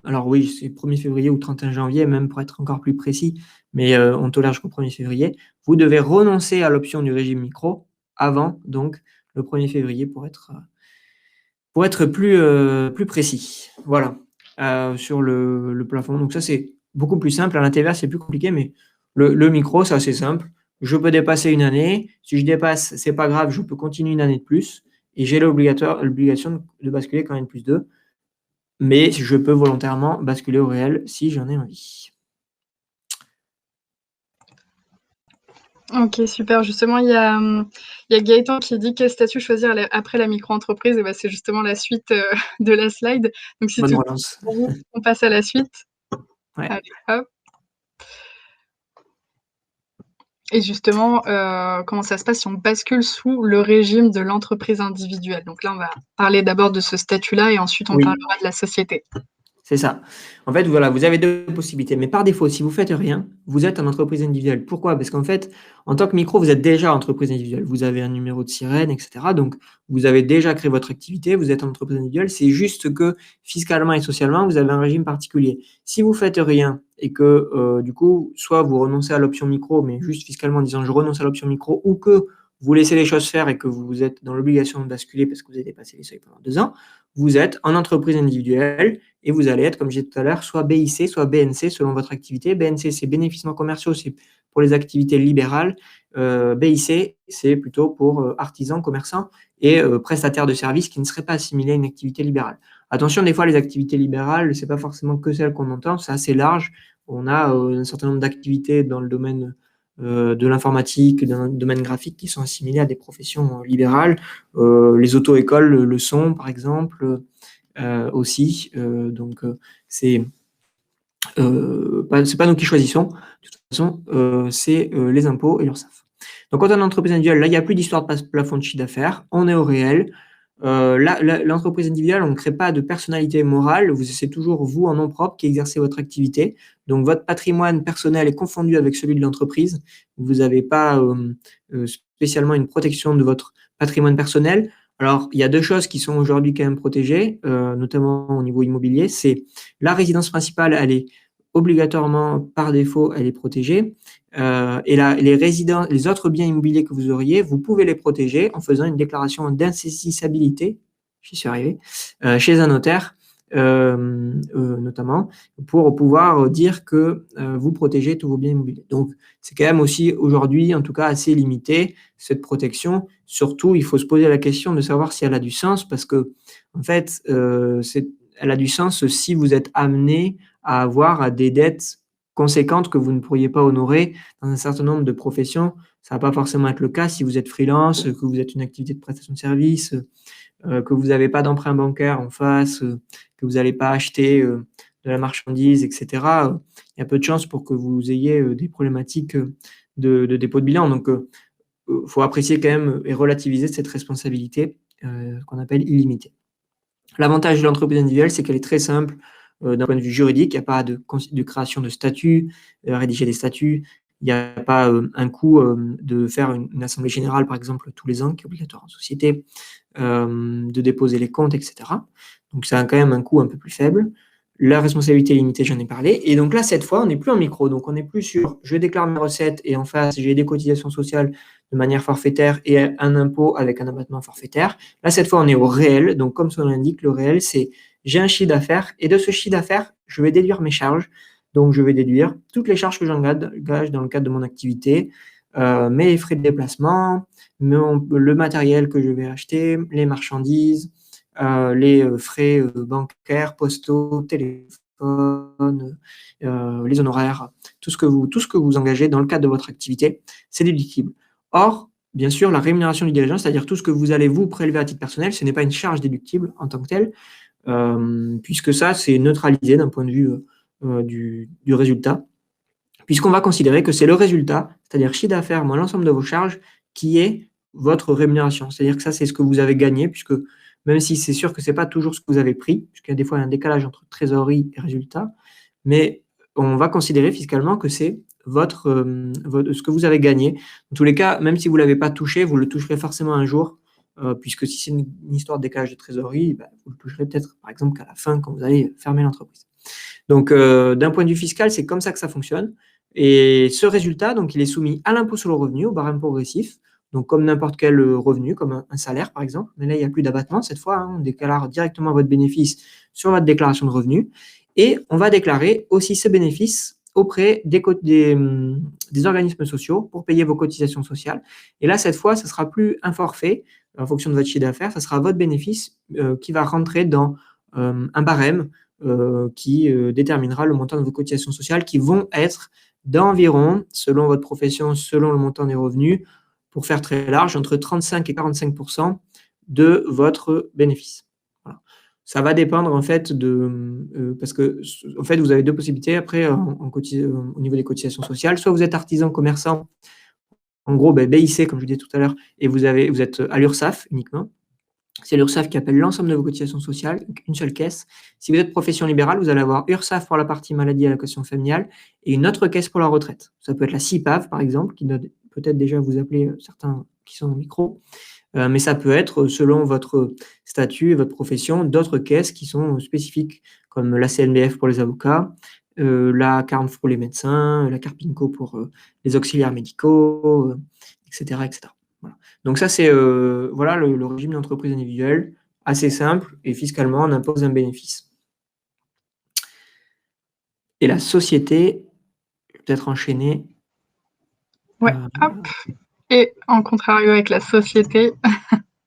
alors oui, c'est 1er février ou 31 janvier, même pour être encore plus précis, mais on tolère jusqu'au 1er février, vous devez renoncer à l'option du régime micro avant donc le 1er février pour être plus précis. Voilà, sur le plafond. Donc ça, c'est beaucoup plus simple. À la TVA, c'est plus compliqué, mais le micro, c'est assez simple. Je peux dépasser une année. Si je dépasse, c'est pas grave, je peux continuer une année de plus. Et j'ai l'obligation de basculer quand même plus 2. Mais je peux volontairement basculer au réel si j'en ai envie. Ok, super. Justement, il y a Gaëtan qui dit quel statut choisir après la micro-entreprise. Et c'est justement la suite de la slide. Donc, si Bonne relance. On passe à la suite. Ouais. Allez, hop. Et justement, comment ça se passe si on bascule sous le régime de l'entreprise individuelle. Donc là, on va parler d'abord de ce statut-là et ensuite on parlera de la société. C'est ça. En fait, voilà, vous avez 2 possibilités. Mais par défaut, si vous ne faites rien, vous êtes en entreprise individuelle. Pourquoi? Parce qu'en fait, en tant que micro, vous êtes déjà en entreprise individuelle. Vous avez un numéro de sirène, etc. Donc, vous avez déjà créé votre activité, vous êtes en entreprise individuelle. C'est juste que fiscalement et socialement, vous avez un régime particulier. Si vous ne faites rien et que, du coup, soit vous renoncez à l'option micro, mais juste fiscalement en disant je renonce à l'option micro, ou que vous laissez les choses faire et que vous êtes dans l'obligation de basculer parce que vous avez dépassé les seuils pendant 2 ans, vous êtes en entreprise individuelle et vous allez être, comme je disais tout à l'heure, soit BIC, soit BNC selon votre activité. BNC, c'est bénéfices non commerciaux, c'est pour les activités libérales. BIC, c'est plutôt pour artisans, commerçants et prestataires de services qui ne seraient pas assimilés à une activité libérale. Attention, des fois, les activités libérales, ce n'est pas forcément que celles qu'on entend, c'est assez large. On a un certain nombre d'activités dans le domaine de l'informatique, dans le domaine graphique qui sont assimilées à des professions libérales. Les auto-écoles le sont, par exemple, aussi. Donc, c'est pas nous qui choisissons. De toute façon, c'est les impôts et l'URSSAF. Donc, quand on est en entreprise individuelle, là, il n'y a plus d'histoire de plafond de chiffre d'affaires. On est au réel. L'entreprise individuelle, on ne crée pas de personnalité morale. C'est toujours vous, en nom propre, qui exercez votre activité. Donc, votre patrimoine personnel est confondu avec celui de l'entreprise. Vous n'avez pas spécialement une protection de votre patrimoine personnel. Alors, il y a 2 choses qui sont aujourd'hui quand même protégées, notamment au niveau immobilier. C'est la résidence principale, elle est obligatoirement, par défaut, elle est protégée, et les autres biens immobiliers que vous auriez, vous pouvez les protéger en faisant une déclaration d'insaisissabilité, j'y suis arrivé, chez un notaire, notamment, pour pouvoir dire que, vous protégez tous vos biens immobiliers. Donc, c'est quand même aussi aujourd'hui, en tout cas, assez limité, cette protection. Surtout, il faut se poser la question de savoir si elle a du sens parce que, en fait, elle a du sens si vous êtes amené à avoir des dettes conséquentes que vous ne pourriez pas honorer dans un certain nombre de professions. Ça va pas forcément être le cas si vous êtes freelance, que vous êtes une activité de prestation de service, que vous n'avez pas d'emprunt bancaire en face, que vous n'allez pas acheter de la marchandise, etc. Il y a peu de chances pour que vous ayez des problématiques de dépôt de bilan. Donc, faut apprécier quand même et relativiser cette responsabilité qu'on appelle illimitée. L'avantage de l'entreprise individuelle, c'est qu'elle est très simple d'un point de vue juridique. Il n'y a pas de création de statut, rédiger des statuts. Il n'y a pas un coût de faire une assemblée générale, par exemple, tous les ans, qui est obligatoire en société, de déposer les comptes, etc. Donc, ça a quand même un coût un peu plus faible. La responsabilité limitée, j'en ai parlé. Et donc là, cette fois, on n'est plus en micro. Donc, on n'est plus sur je déclare mes recettes et en face, j'ai des cotisations sociales de manière forfaitaire et un impôt avec un abattement forfaitaire. Là, cette fois, on est au réel. Donc, comme son nom l'indique, le réel, c'est j'ai un chiffre d'affaires et de ce chiffre d'affaires, je vais déduire mes charges. Donc, je vais déduire toutes les charges que j'engage dans le cadre de mon activité, mes frais de déplacement, le matériel que je vais acheter, les marchandises, les frais bancaires, postaux, téléphone, les honoraires, tout ce que vous engagez dans le cadre de votre activité, c'est déductible. Or, bien sûr, la rémunération du dirigeant, c'est-à-dire tout ce que vous allez vous prélever à titre personnel, ce n'est pas une charge déductible en tant que telle, puisque ça, c'est neutralisé d'un point de vue du résultat, puisqu'on va considérer que c'est le résultat, c'est-à-dire chiffre d'affaires moins l'ensemble de vos charges, qui est votre rémunération. C'est-à-dire que ça, c'est ce que vous avez gagné, puisque même si c'est sûr que ce n'est pas toujours ce que vous avez pris, puisqu'il y a des fois un décalage entre trésorerie et résultat, mais on va considérer fiscalement que c'est ce que vous avez gagné. En tous les cas, même si vous ne l'avez pas touché, vous le toucherez forcément un jour, puisque si c'est une histoire de décalage de trésorerie, vous le toucherez peut-être, par exemple, qu'à la fin, quand vous allez fermer l'entreprise. Donc, d'un point de vue fiscal, c'est comme ça que ça fonctionne. Et ce résultat, donc, il est soumis à l'impôt sur le revenu, au barème progressif, donc comme n'importe quel revenu, comme un salaire, par exemple. Mais là, il n'y a plus d'abattement cette fois, hein, on déclare directement votre bénéfice sur votre déclaration de revenus. Et on va déclarer aussi ce bénéfice auprès des organismes sociaux pour payer vos cotisations sociales. Et là, cette fois, ce ne sera plus un forfait en fonction de votre chiffre d'affaires, ce sera votre bénéfice qui va rentrer dans un barème qui déterminera le montant de vos cotisations sociales qui vont être d'environ, selon votre profession, selon le montant des revenus, pour faire très large, entre 35 et 45% de votre bénéfice. Voilà. Ça va dépendre en fait parce que en fait vous avez deux possibilités après au niveau des cotisations sociales. Soit vous êtes artisan commerçant, en gros BIC comme je vous disais tout à l'heure, et vous êtes à l'URSSAF uniquement. C'est l'URSSAF qui appelle l'ensemble de vos cotisations sociales, une seule caisse. Si vous êtes profession libérale, vous allez avoir URSSAF pour la partie maladie et allocation familiale et une autre caisse pour la retraite. Ça peut être la CIPAV, par exemple, qui doit peut-être déjà vous appeler certains qui sont au micro, mais ça peut être, selon votre statut et votre profession, d'autres caisses qui sont spécifiques, comme la CNBF pour les avocats, la CARMF pour les médecins, la CARPINCO pour les auxiliaires médicaux, etc., etc. Voilà. Donc ça, c'est voilà le régime d'entreprise individuelle, assez simple, et fiscalement, on impose un bénéfice. Et la société, je vais peut-être enchaîner. Ouais, hop. Et en contrario avec la société.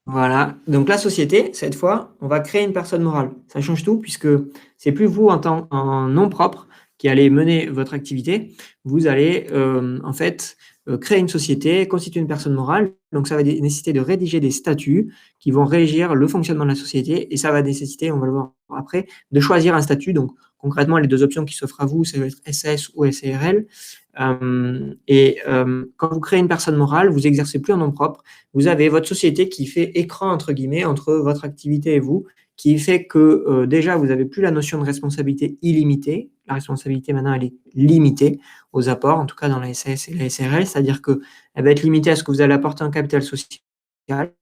Voilà. Donc la société, cette fois, on va créer une personne morale. Ça change tout puisque c'est plus vous en nom propre qui allez mener votre activité. Vous allez en fait créer une société, constituer une personne morale. Donc ça va nécessiter de rédiger des statuts qui vont régir le fonctionnement de la société et ça va nécessiter, on va le voir après, de choisir un statut. Donc concrètement, les deux options qui s'offrent à vous, ça va être SAS ou SARL. Quand vous créez une personne morale, vous exercez plus en nom propre. Vous avez votre société qui fait écran, entre guillemets, entre votre activité et vous, qui fait que déjà, vous n'avez plus la notion de responsabilité illimitée. La responsabilité, maintenant, elle est limitée aux apports, en tout cas dans la SAS et la SARL, c'est-à-dire qu'elle va être limitée à ce que vous allez apporter en capital social.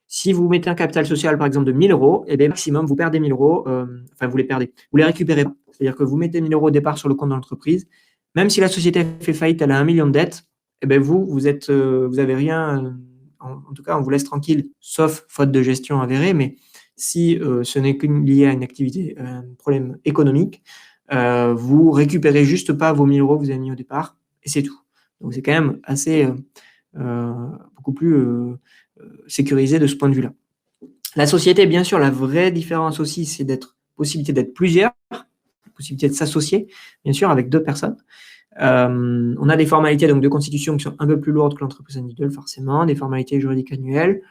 Si vous mettez un capital social, par exemple, de 1 000 €, et bien, maximum, vous perdez 1 000 €, enfin, vous les perdez, vous les récupérez pas. C'est-à-dire que vous mettez 1 000 € au départ sur le compte de l'entreprise, même si la société fait faillite, elle a 1 million de dettes, et bien, vous avez rien, en tout cas, on vous laisse tranquille, sauf faute de gestion avérée, mais si ce n'est que lié à une activité, un problème économique, vous récupérez juste pas vos 1 000 € que vous avez mis au départ, et c'est tout. Donc c'est quand même assez, beaucoup plus sécurisé de ce point de vue-là. La société, bien sûr, la vraie différence aussi, c'est possibilité d'être plusieurs, possibilité de s'associer, bien sûr, avec 2 personnes. On a des formalités donc de constitution qui sont un peu plus lourdes que l'entreprise individuelle, forcément, des formalités juridiques annuelles.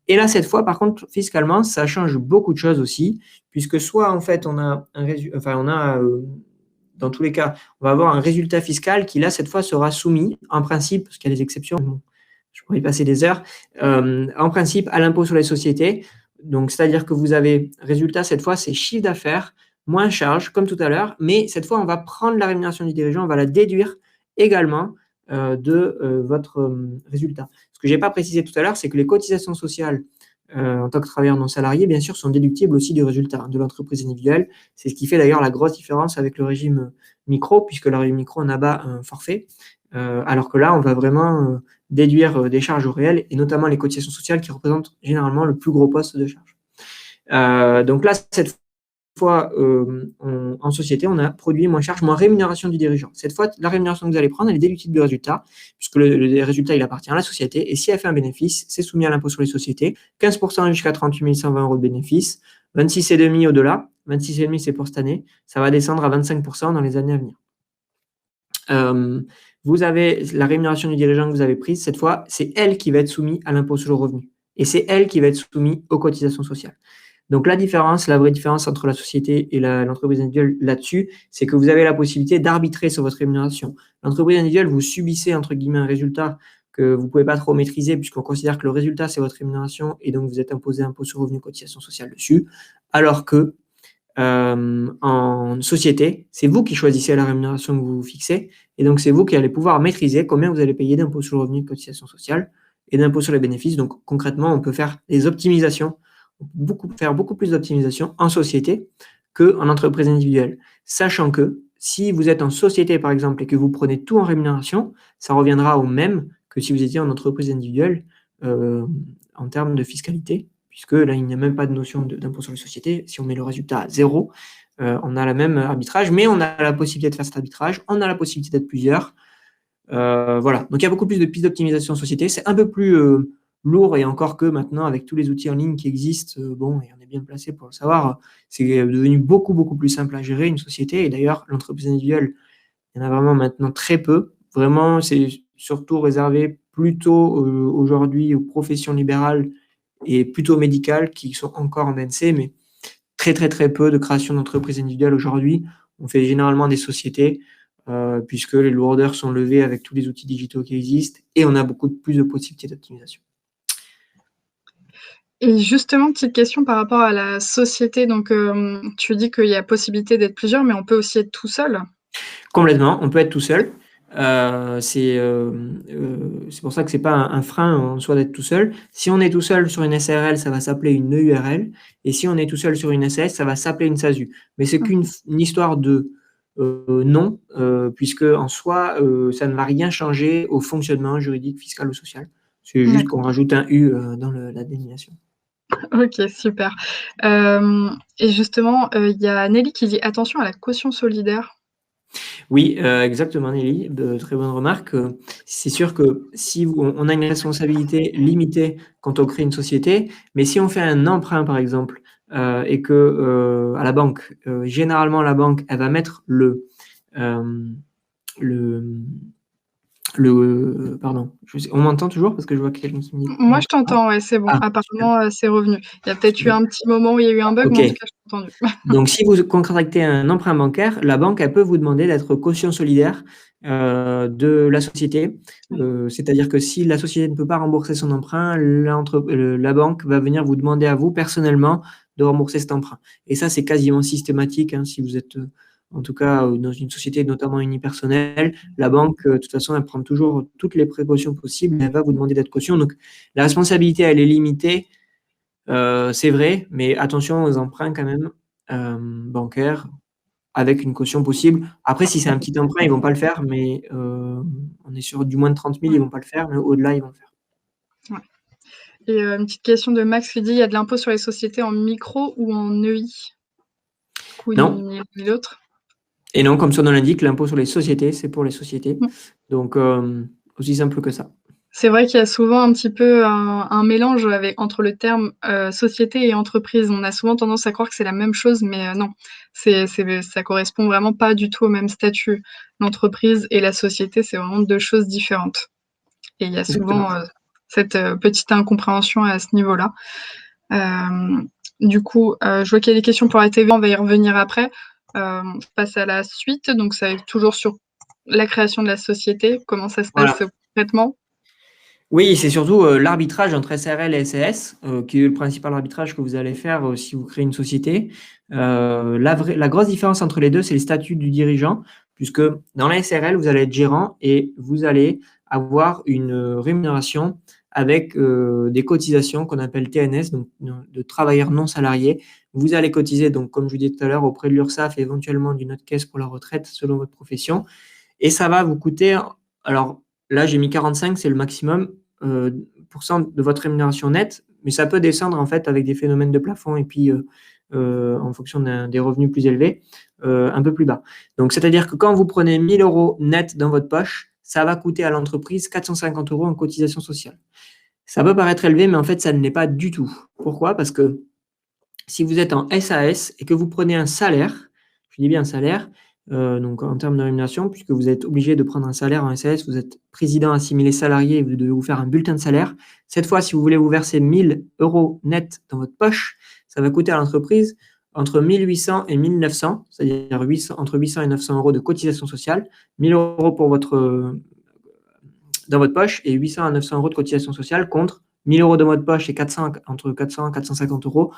Et là, cette fois, par contre, fiscalement, ça change beaucoup de choses aussi, puisque soit en fait, dans tous les cas, on va avoir un résultat fiscal qui, là, cette fois, sera soumis, en principe, parce qu'il y a des exceptions, bon, je pourrais y passer des heures, en principe, à l'impôt sur les sociétés. Donc, c'est-à-dire que vous avez, résultat, cette fois, c'est chiffre d'affaires, moins charge, comme tout à l'heure, mais cette fois, on va prendre la rémunération du dirigeant, on va la déduire également de votre résultat. Ce que je n'ai pas précisé tout à l'heure, c'est que les cotisations sociales en tant que travailleur non salarié, bien sûr, sont déductibles aussi du résultat de l'entreprise individuelle. C'est ce qui fait d'ailleurs la grosse différence avec le régime micro, puisque le régime micro, on abat un forfait, alors que là, on va vraiment déduire des charges au réel, et notamment les cotisations sociales qui représentent généralement le plus gros poste de charge. Donc là, cette fois, en société, on a produit moins charge, moins rémunération du dirigeant. Cette fois, la rémunération que vous allez prendre, elle est déductible du résultat, puisque le résultat, il appartient à la société. Et si elle fait un bénéfice, c'est soumis à l'impôt sur les sociétés. 15% jusqu'à 38 120 € de bénéfice, 26,5 au-delà. 26,5 c'est pour cette année. Ça va descendre à 25% dans les années à venir. Vous avez la rémunération du dirigeant que vous avez prise. Cette fois, c'est elle qui va être soumise à l'impôt sur le revenu. Et c'est elle qui va être soumise aux cotisations sociales. Donc la vraie différence entre la société et l'entreprise individuelle là-dessus, c'est que vous avez la possibilité d'arbitrer sur votre rémunération. L'entreprise individuelle, vous subissez entre guillemets un résultat que vous ne pouvez pas trop maîtriser, puisqu'on considère que le résultat, c'est votre rémunération, et donc vous êtes imposé impôt sur le revenu, cotisation sociale dessus, alors que en société, c'est vous qui choisissez la rémunération que vous fixez, et donc c'est vous qui allez pouvoir maîtriser combien vous allez payer d'impôt sur le revenu, de cotisation sociale et d'impôt sur les bénéfices. Donc concrètement, on peut faire des optimisations, faire beaucoup plus d'optimisation en société qu'en entreprise individuelle. Sachant que si vous êtes en société, par exemple, et que vous prenez tout en rémunération, ça reviendra au même que si vous étiez en entreprise individuelle en termes de fiscalité, puisque là, il n'y a même pas de notion d'impôt sur les sociétés. Si on met le résultat à 0, on a le même arbitrage, mais on a la possibilité de faire cet arbitrage, on a la possibilité d'être plusieurs. Voilà. Donc, il y a beaucoup plus de pistes d'optimisation en société. C'est un peu plus lourd, et encore que maintenant, avec tous les outils en ligne qui existent, bon, et on est bien placé pour le savoir, c'est devenu beaucoup, beaucoup plus simple à gérer une société. Et d'ailleurs, l'entreprise individuelle, il y en a vraiment maintenant très peu. Vraiment, c'est surtout réservé plutôt aujourd'hui aux professions libérales et plutôt médicales qui sont encore en NC, mais très, très, très peu de création d'entreprises individuelles aujourd'hui. On fait généralement des sociétés, puisque les lourdeurs sont levées avec tous les outils digitaux qui existent, et on a beaucoup plus de possibilités d'optimisation. Et justement, petite question par rapport à la société. Donc, tu dis qu'il y a possibilité d'être plusieurs, mais on peut aussi être tout seul? Complètement, on peut être tout seul. C'est pour ça que c'est pas un frein en soi d'être tout seul. Si on est tout seul sur une SARL, ça va s'appeler une EURL, et si on est tout seul sur une SAS, ça va s'appeler une SASU. Mais c'est qu'une histoire de nom, puisque en soi, ça ne va rien changer au fonctionnement juridique, fiscal ou social. C'est juste qu'on rajoute un U dans la dénomination. OK, super. Et justement, il y a Nelly qui dit: «Attention à la caution solidaire». Oui, exactement Nelly, très bonne remarque. C'est sûr que si on a une responsabilité limitée quand on crée une société, mais si on fait un emprunt par exemple, et que, à la banque, généralement la banque, elle va mettre pardon, on m'entend toujours? Parce que je vois que quelqu'un qui me dit: Moi, je t'entends, ouais, c'est bon. Ah, Apparemment, c'est revenu. Il y a peut-être eu super. un petit moment où il y a eu un bug, mais en OK. tout cas, je t'ai entendu. Donc si vous contractez un emprunt bancaire, la banque, elle peut vous demander d'être caution solidaire de la société. C'est-à-dire que si la société ne peut pas rembourser son emprunt, la banque va venir vous demander à vous personnellement de rembourser cet emprunt. Et ça, c'est quasiment systématique, hein, si vous êtes en tout cas dans une société notamment unipersonnelle. La banque, de toute façon, elle prend toujours toutes les précautions possibles, elle va vous demander d'être caution. Donc la responsabilité, elle est limitée. C'est vrai, mais attention aux emprunts quand même, bancaires, avec une caution possible. Après, si c'est un petit emprunt, ils vont pas le faire, mais on est sur du moins de 30 000, ils Ouais, vont pas le faire, mais au-delà, ils vont le faire. ouais. Et une petite question de Max qui dit: «Il y a de l'impôt sur les sociétés en micro ou en EI?» Du coup, Non, ni l'un ni l'autre. et non, comme son nom l'indique, l'impôt sur les sociétés, c'est pour les sociétés. Mmh. Donc, aussi simple que ça. C'est vrai qu'il y a souvent un petit peu un mélange entre le terme, société et entreprise. On a souvent tendance à croire que c'est la même chose, mais non. Ça correspond vraiment pas du tout au même statut. L'entreprise et la société, c'est vraiment 2 choses différentes et il y a Exactement. souvent, cette, petite incompréhension à ce niveau-là. Hem, du coup, je vois qu'il y a des questions pour la TVA, on va y revenir après. Je passe à la suite, donc ça va être toujours sur la création de la société. Comment ça se passe, Voilà. concrètement? Oui, c'est surtout, l'arbitrage entre SARL et SAS, qui est le principal arbitrage que vous allez faire, si vous créez une société. La grosse différence entre les 2, c'est les statuts du dirigeant, puisque dans la SARL, vous allez être gérant et vous allez avoir une, rémunération avec, des cotisations qu'on appelle TNS, donc de travailleurs non salariés. Vous allez cotiser donc, comme je vous disais tout à l'heure, auprès de l'URSSAF et éventuellement d'une autre caisse pour la retraite selon votre profession, et ça va vous coûter, alors là, j'ai mis 45, c'est le maximum, pourcent de votre rémunération nette, mais ça peut descendre en fait avec des phénomènes de plafond et puis, en fonction des revenus plus élevés, un peu plus bas. Donc c'est-à-dire que quand vous prenez 1 000 € net dans votre poche, ça va coûter à l'entreprise 450 € en cotisation sociale. Ça peut paraître élevé, mais en fait, ça ne l'est pas du tout. Pourquoi? Parce que si vous êtes en SAS et que vous prenez un salaire, je dis bien un salaire, donc en termes de rémunération, puisque vous êtes obligé de prendre un salaire en SAS, vous êtes président assimilé salarié et vous devez vous faire un bulletin de salaire. Cette fois, si vous voulez vous verser 1 000 € net dans votre poche, ça va coûter à l'entreprise entre 1 800 et 1 900, c'est-à-dire entre 800 et 900 € de cotisation sociale, 1 000 € pour dans votre poche et 800 à 900 € de cotisation sociale contre 1 000 € de votre poche et entre 400 et 450 €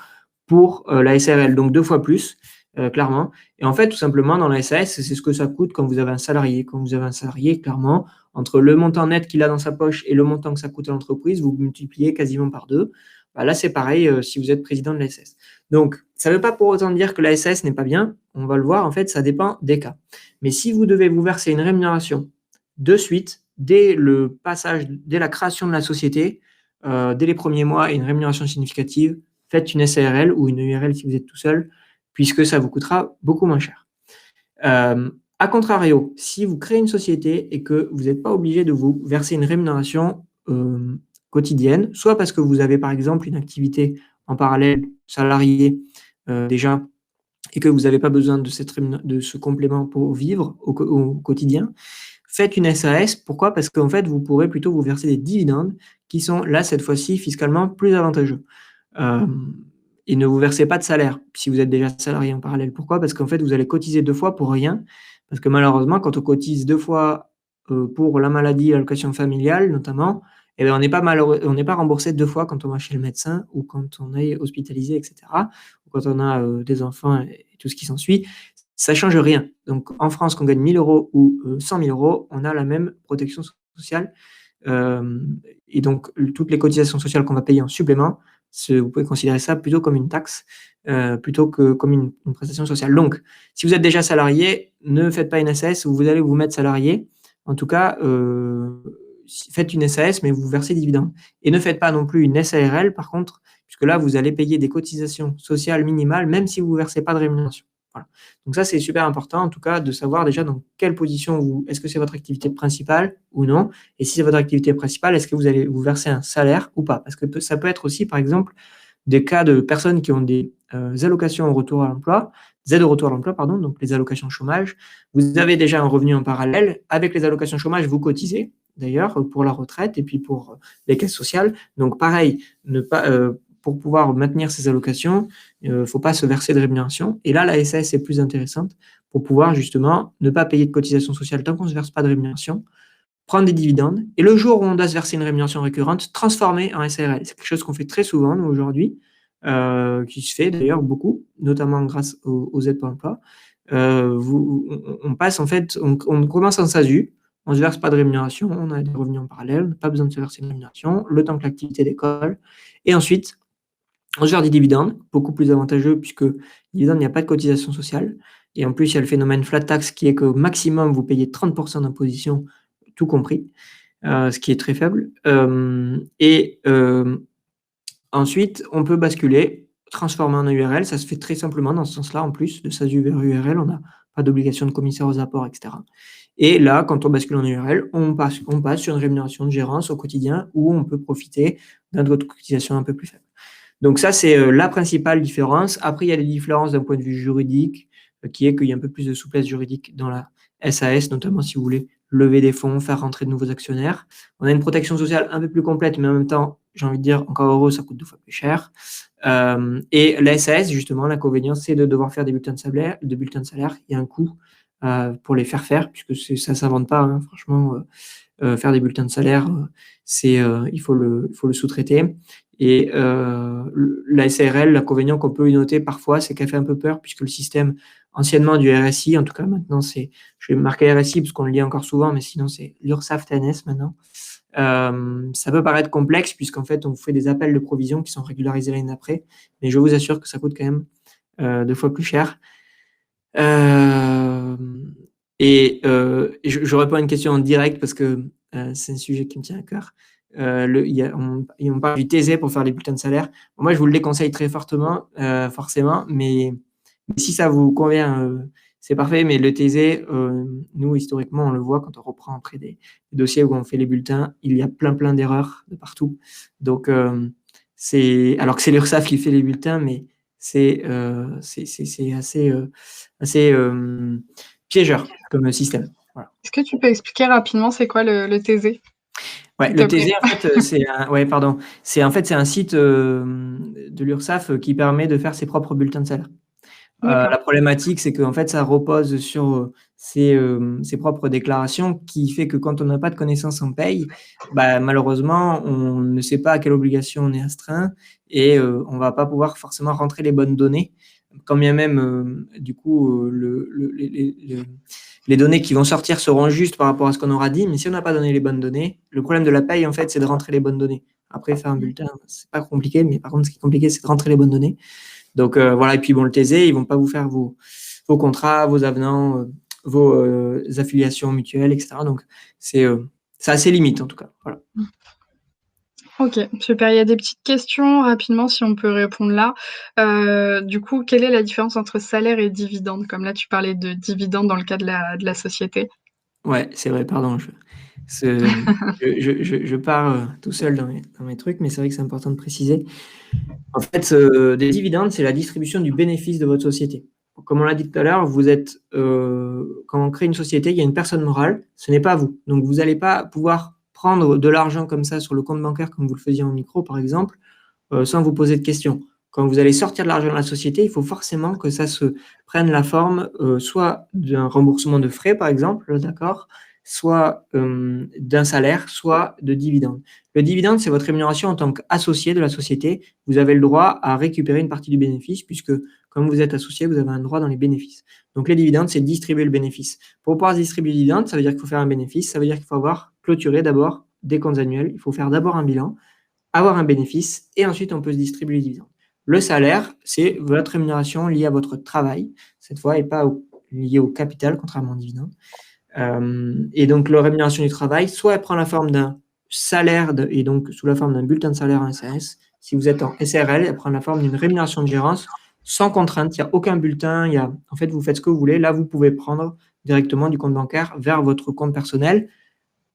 pour la SARL, donc 2 fois plus, clairement. Et en fait, tout simplement, dans la SAS, c'est ce que ça coûte quand vous avez un salarié. Quand vous avez un salarié, clairement, entre le montant net qu'il a dans sa poche et le montant que ça coûte à l'entreprise, vous multipliez quasiment par 2. Bah, là, c'est pareil si vous êtes président de la SAS. Donc, ça ne veut pas pour autant dire que la SAS n'est pas bien. On va le voir, en fait, ça dépend des cas. Mais si vous devez vous verser une rémunération de suite, dès le passage, dès la création de la société, dès les premiers mois et une rémunération significative, faites une SARL ou une URL si vous êtes tout seul, puisque ça vous coûtera beaucoup moins cher. A contrario, si vous créez une société et que vous n'êtes pas obligé de vous verser une rémunération quotidienne, soit parce que vous avez par exemple une activité en parallèle salariée déjà et que vous n'avez pas besoin de ce complément pour vivre au quotidien, faites une SAS. Pourquoi? Parce qu'en fait, vous pourrez plutôt vous verser des dividendes qui sont là, cette fois-ci, fiscalement plus avantageux. Et ne vous versez pas de salaire si vous êtes déjà salarié en parallèle. Pourquoi? Parce qu'en fait, vous allez cotiser 2 fois pour rien. Parce que malheureusement, quand on cotise 2 fois, pour la maladie, l'allocation familiale notamment, et ben, on n'est pas remboursé 2 fois quand on va chez le médecin ou quand on est hospitalisé et cetera, ou quand on a, des enfants et tout ce qui s'ensuit. Ça change rien. Donc en France, qu'on gagne 1 000 € ou 100 000 €, on a la même protection sociale. Et donc toutes les cotisations sociales qu'on va payer en supplément, vous pouvez considérer ça plutôt comme une taxe, plutôt que comme une prestation sociale. Donc, si vous êtes déjà salarié, ne faites pas une SAS où vous allez vous mettre salarié. En tout cas, faites une SAS, mais vous versez des dividendes. Et ne faites pas non plus une SARL, par contre, puisque là, vous allez payer des cotisations sociales minimales, même si vous ne versez pas de rémunération. Voilà. Donc ça, c'est super important, en tout cas, de savoir déjà dans quelle position est-ce que c'est votre activité principale ou non. Et si c'est votre activité principale, est-ce que vous allez vous verser un salaire ou pas? Parce que ça peut être aussi, par exemple, des cas de personnes qui ont des allocations au retour à l'emploi, des aides au retour à l'emploi, pardon, donc les allocations chômage. Vous avez déjà un revenu en parallèle. Avec les allocations chômage, vous cotisez d'ailleurs pour la retraite et puis pour les caisses sociales. Donc pareil, pour pouvoir maintenir ces allocations, il ne faut pas se verser de rémunération. Et là, la SAS est plus intéressante pour pouvoir justement ne pas payer de cotisation sociale tant qu'on ne se verse pas de rémunération, prendre des dividendes, et le jour où on doit se verser une rémunération récurrente, transformer en SARL. C'est quelque chose qu'on fait très souvent, nous, aujourd'hui, qui se fait d'ailleurs beaucoup, notamment grâce aux aides pour l'emploi. On passe en fait, on commence en SASU, on ne se verse pas de rémunération, on a des revenus en parallèle, on n'a pas besoin de se verser une rémunération, le temps que l'activité décolle, et ensuite, On se gère des dividendes, beaucoup plus avantageux puisque dividende, il n'y a pas de cotisation sociale. Et en plus, il y a le phénomène flat tax qui est qu'au maximum, vous payez 30% d'imposition, tout compris, ce qui est très faible. Ensuite, on peut basculer, transformer en URL. Ça se fait très simplement dans ce sens-là, en plus de SASU vers URL. On n'a pas d'obligation de commissaire aux apports, etc. Et là, quand on bascule en URL, on passe sur une rémunération de gérance au quotidien où on peut profiter d'un taux de cotisation un peu plus faible. Donc ça, c'est la principale différence. Après, il y a des différences d'un point de vue juridique, qui est qu'il y a un peu plus de souplesse juridique dans la SAS, notamment si vous voulez lever des fonds, faire rentrer de nouveaux actionnaires. On a une protection sociale un peu plus complète, mais en même temps, j'ai envie de dire, encore heureux, ça coûte 2 fois plus cher. Et la SAS, justement, l'inconvénient, c'est de devoir faire des bulletins de salaire. Il y a un coût pour les faire, puisque ça ne s'invente pas, hein, franchement. Faire des bulletins de salaire, il faut le sous-traiter. Et la SARL, l'inconvénient qu'on peut y noter parfois, c'est qu'elle fait un peu peur, puisque le système anciennement du RSI, en tout cas maintenant, je vais marquer RSI parce qu'on le lit encore souvent, mais sinon c'est l'URSSAF-TNS maintenant. Ça peut paraître complexe, puisqu'en fait, on fait des appels de provision qui sont régularisés l'année d'après, mais je vous assure que ça coûte quand même 2 fois plus cher. Je réponds à une question en direct parce que c'est un sujet qui me tient à cœur. On parle du TZ pour faire les bulletins de salaire. Bon, moi, je vous le déconseille très fortement, forcément, mais si ça vous convient, c'est parfait. Mais le TZ, nous, historiquement, on le voit quand on reprend après des dossiers où on fait les bulletins, il y a plein d'erreurs de partout. Donc, alors que c'est l'URSSAF qui fait les bulletins, mais c'est assez piégeur comme système. Voilà. Est-ce que tu peux expliquer rapidement c'est quoi le TZ? Ouais, le TZ, en fait, c'est un site de l'URSSAF qui permet de faire ses propres bulletins de salaire. La problématique, c'est qu'en fait, ça repose sur ses propres déclarations, qui fait que quand on n'a pas de connaissances en paye, malheureusement, on ne sait pas à quelle obligation on est astreint et on ne va pas pouvoir forcément rentrer les bonnes données. Quand bien même, du coup, les données qui vont sortir seront justes par rapport à ce qu'on aura dit, mais si on n'a pas donné les bonnes données, le problème de la paye, en fait, c'est de rentrer les bonnes données. Après, faire un bulletin, c'est pas compliqué, mais par contre, ce qui est compliqué, c'est de rentrer les bonnes données. Donc voilà, et puis bon, le TZ, ils vont pas vous faire vos contrats, vos avenants, vos affiliations mutuelles, etc. Donc c'est assez limite en tout cas. Voilà. Ok, super. Il y a des petites questions rapidement si on peut répondre là. Du coup, quelle est la différence entre salaire et dividende? Comme là, tu parlais de dividende dans le cas de la société. Ouais, c'est vrai, pardon. Je pars tout seul dans mes trucs, mais c'est vrai que c'est important de préciser. En fait, des dividendes, c'est la distribution du bénéfice de votre société. Comme on l'a dit tout à l'heure, quand on crée une société, il y a une personne morale, ce n'est pas vous. Donc, vous n'allez pas pouvoir prendre de l'argent comme ça sur le compte bancaire, comme vous le faisiez en micro, par exemple, sans vous poser de questions. Quand vous allez sortir de l'argent de la société, il faut forcément que ça se prenne la forme soit d'un remboursement de frais, par exemple, d'accord, soit d'un salaire, soit de dividendes. Le dividende, c'est votre rémunération en tant qu'associé de la société. Vous avez le droit à récupérer une partie du bénéfice, puisque comme vous êtes associé, vous avez un droit dans les bénéfices. Donc les dividendes, c'est distribuer le bénéfice. Pour pouvoir distribuer le dividende, ça veut dire qu'il faut faire un bénéfice, ça veut dire qu'il faut avoir clôturé d'abord des comptes annuels, il faut faire d'abord un bilan, avoir un bénéfice, et ensuite on peut se distribuer les dividendes. Le salaire, c'est votre rémunération liée à votre travail, cette fois, et pas liée au capital, contrairement au dividende. Et donc, la rémunération du travail, soit elle prend la forme d'un salaire, et donc sous la forme d'un bulletin de salaire en SAS. Si vous êtes en SRL, elle prend la forme d'une rémunération de gérance sans contrainte. Il n'y a aucun bulletin. En fait, vous faites ce que vous voulez. Là, vous pouvez prendre directement du compte bancaire vers votre compte personnel.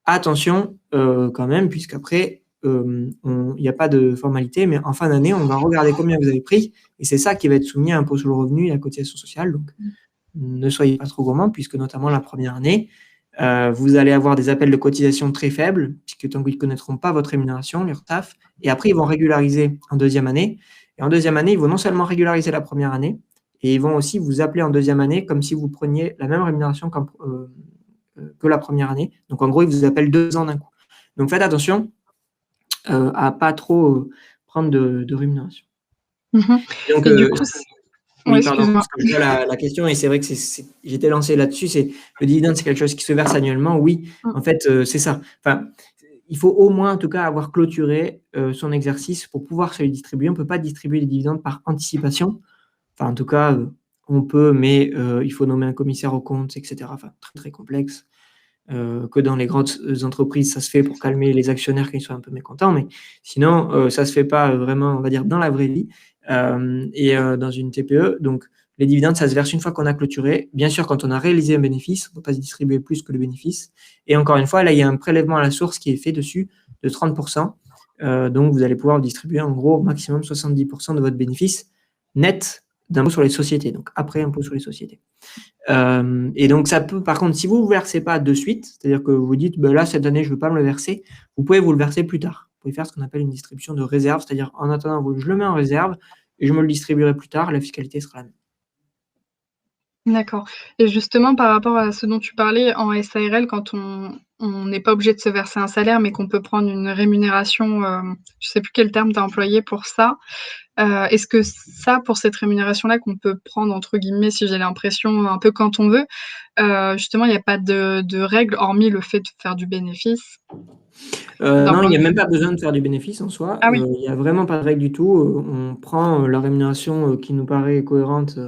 Attention quand même, puisqu'après, il n'y a pas de formalité, mais en fin d'année, on va regarder combien vous avez pris, et c'est ça qui va être soumis à impôt sur le revenu et à cotisation sociale. Donc, ne soyez pas trop gourmands, puisque notamment la première année, vous allez avoir des appels de cotisation très faibles, puisque tant qu'ils ne connaîtront pas votre rémunération, l'URSSAF, et après, ils vont régulariser en deuxième année. Et en deuxième année, ils vont non seulement régulariser la première année, et ils vont aussi vous appeler en deuxième année comme si vous preniez la même rémunération que la première année. Donc, en gros, ils vous appellent 2 ans d'un coup. Donc, faites attention à pas trop prendre de rémunération. Donc, et du coup, oui, pardon, parce que je vois la question, et c'est vrai que j'étais lancé là-dessus, le dividende, c'est quelque chose qui se verse annuellement. Oui, en fait, c'est ça. Enfin, il faut au moins, en tout cas, avoir clôturé son exercice pour pouvoir se les distribuer. On ne peut pas distribuer les dividendes par anticipation. Enfin, en tout cas, on peut, mais il faut nommer un commissaire aux comptes, etc. Enfin, très, très complexe. Que dans les grandes entreprises, ça se fait pour calmer les actionnaires qui sont un peu mécontents, mais sinon, ça se fait pas vraiment, on va dire, dans la vraie vie et dans une TPE. Donc, les dividendes, ça se verse une fois qu'on a clôturé. Bien sûr, quand on a réalisé un bénéfice, on ne peut pas se distribuer plus que le bénéfice. Et encore une fois, là, il y a un prélèvement à la source qui est fait dessus de 30%. Donc, vous allez pouvoir distribuer en gros maximum 70% de votre bénéfice net d'impôt sur les sociétés, donc après impôt sur les sociétés. Et donc, ça peut, par contre, si vous ne le versez pas de suite, c'est-à-dire que vous dites, ben là, cette année, je ne veux pas me le verser, vous pouvez vous le verser plus tard. Vous pouvez faire ce qu'on appelle une distribution de réserve, c'est-à-dire en attendant, je le mets en réserve et je me le distribuerai plus tard, la fiscalité sera la même. D'accord, et justement par rapport à ce dont tu parlais en SARL, quand on n'est pas obligé de se verser un salaire, mais qu'on peut prendre une rémunération, je sais plus quel terme tu as employé pour ça. Est-ce que ça, pour cette rémunération-là qu'on peut prendre entre guillemets, si j'ai l'impression, un peu quand on veut, justement il y a pas de règles hormis le fait de faire du bénéfice? D'un Non, il point n'y a de même vue pas besoin de faire du bénéfice en soi. Ah oui, Il n'y a vraiment pas de règle du tout. On prend la rémunération qui nous paraît cohérente.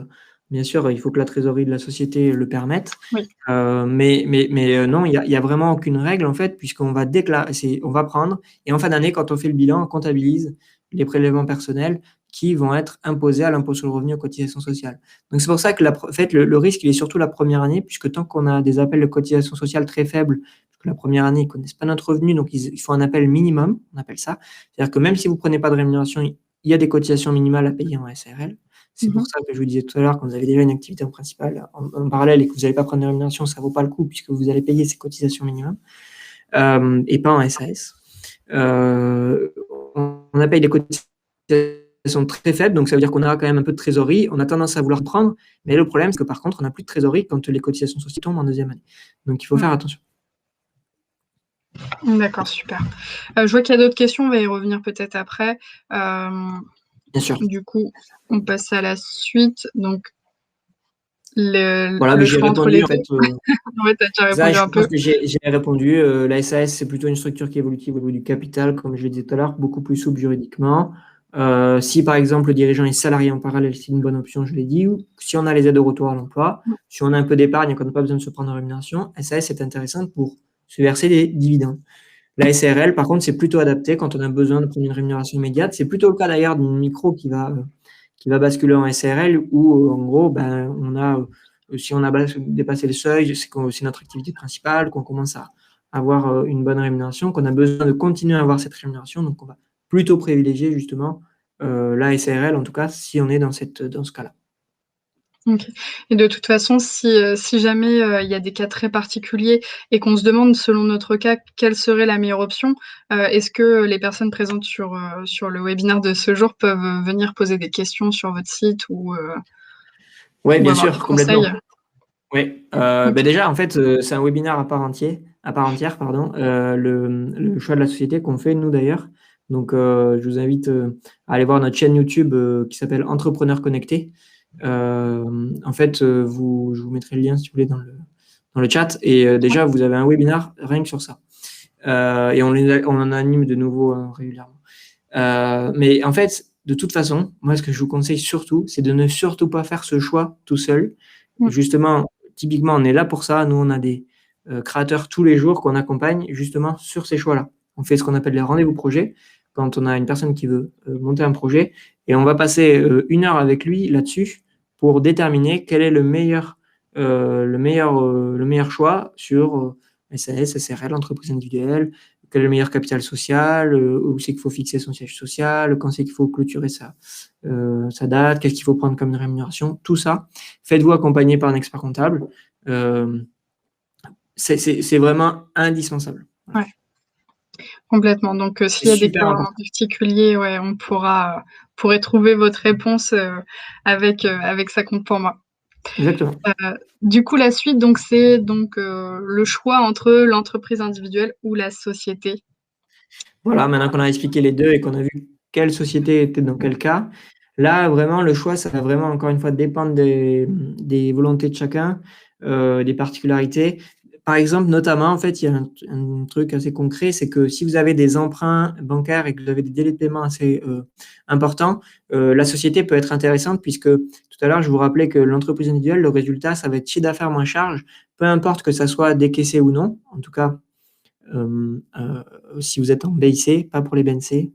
Bien sûr, il faut que la trésorerie de la société le permette. oui. Mais non, il y a vraiment aucune règle en fait, puisqu'on va déclarer, on va prendre et en fin d'année, quand on fait le bilan, on comptabilise les prélèvements personnels qui vont être imposés à l'impôt sur le revenu aux cotisations sociales. Donc c'est pour ça que en fait, le risque, il est surtout la première année, puisque tant qu'on a des appels de cotisations sociales très faibles, parce que la première année, ils ne connaissent pas notre revenu, donc ils font un appel minimum, on appelle ça. C'est-à-dire que même si vous ne prenez pas de rémunération, il y a des cotisations minimales à payer en SARL. C'est pour Mmh. ça que je vous disais tout à l'heure, quand vous avez déjà une activité en principale en parallèle et que vous n'allez pas prendre de rémunération, ça ne vaut pas le coup puisque vous allez payer ces cotisations minimum et pas en SAS. On a payé des cotisations très faibles, donc ça veut dire qu'on aura quand même un peu de trésorerie. On a tendance à vouloir prendre, mais le problème, c'est que par contre, on n'a plus de trésorerie quand les cotisations sociales tombent en deuxième année. Donc il faut faire attention. D'accord, super. Je vois qu'il y a d'autres questions, on va y revenir peut-être après. Bien sûr. Du coup, on passe à la suite. Donc Voilà, mais le j'ai choix entre les répondu en 2. fait. En fait, tu as déjà Ça, répondu je un pense peu. que j'ai répondu. La SAS, c'est plutôt une structure qui est évolutive au niveau du capital, comme je l'ai dit tout à l'heure, beaucoup plus souple juridiquement. Si par exemple le dirigeant est salarié en parallèle, c'est une bonne option, je l'ai dit. Ou si on a les aides au retour à l'emploi, si on a un peu d'épargne et qu'on n'a pas besoin de se prendre en rémunération, SAS est intéressante pour se verser des dividendes. La SARL, par contre, c'est plutôt adapté quand on a besoin de prendre une rémunération immédiate. C'est plutôt le cas d'ailleurs d'une micro qui va basculer en SARL où, en gros, ben, on a si on a dépassé le seuil, c'est que c'est notre activité principale, qu'on commence à avoir une bonne rémunération, qu'on a besoin de continuer à avoir cette rémunération. Donc, on va plutôt privilégier justement la SARL, en tout cas, si on est dans ce cas-là. OK, et de toute façon, si jamais, il y a des cas très particuliers et qu'on se demande, selon notre cas, quelle serait la meilleure option, est-ce que les personnes présentes sur le webinaire de ce jour peuvent, venir poser des questions sur votre site Oui, ou bien avoir des sûr, complètement. conseils? Oui, OK. déjà, en fait, c'est un webinaire à part entière, pardon, le choix de la société qu'on fait, nous, d'ailleurs. Donc, je vous invite à aller voir notre chaîne YouTube qui s'appelle Entrepreneurs Connectés. En fait, je vous mettrai le lien, si vous voulez, dans le chat. Et déjà, vous avez un webinaire rien que sur ça. Et on en anime de nouveau régulièrement. Mais en fait, de toute façon, moi, ce que je vous conseille surtout, c'est de ne surtout pas faire ce choix tout seul. Mmh. Justement, typiquement, on est là pour ça. Nous, on a des créateurs tous les jours qu'on accompagne justement sur ces choix-là. On fait ce qu'on appelle les rendez-vous projets quand on a une personne qui veut monter un projet et on va passer 1 heure avec lui là-dessus pour déterminer quel est le meilleur choix sur SAS, SRL, entreprise individuelle, quel est le meilleur capital social, où c'est qu'il faut fixer son siège social, quand c'est qu'il faut clôturer sa date, qu'est-ce qu'il faut prendre comme rémunération, tout ça. Faites-vous accompagner par un expert comptable. C'est vraiment indispensable. Ouais, complètement. Donc, C'est s'il y a des super cas en important. particulier, ouais, on pourrait trouver votre réponse, avec Ça compte pour moi. Exactement. Du coup, la suite, donc c'est donc, le choix entre l'entreprise individuelle ou la société. Voilà, maintenant qu'on a expliqué les deux et qu'on a vu quelle société était dans quel cas, là, vraiment, le choix, ça va vraiment, encore une fois, dépendre des volontés de chacun, des particularités. par exemple, notamment, en fait, il y a un truc assez concret, c'est que si vous avez des emprunts bancaires et que vous avez des délais de paiement assez importants, la société peut être intéressante puisque tout à l'heure, je vous rappelais que l'entreprise individuelle, le résultat, ça va être chiffre d'affaires moins charge, peu importe que ça soit décaissé ou non. En tout cas, si vous êtes en BIC, pas pour les BNC.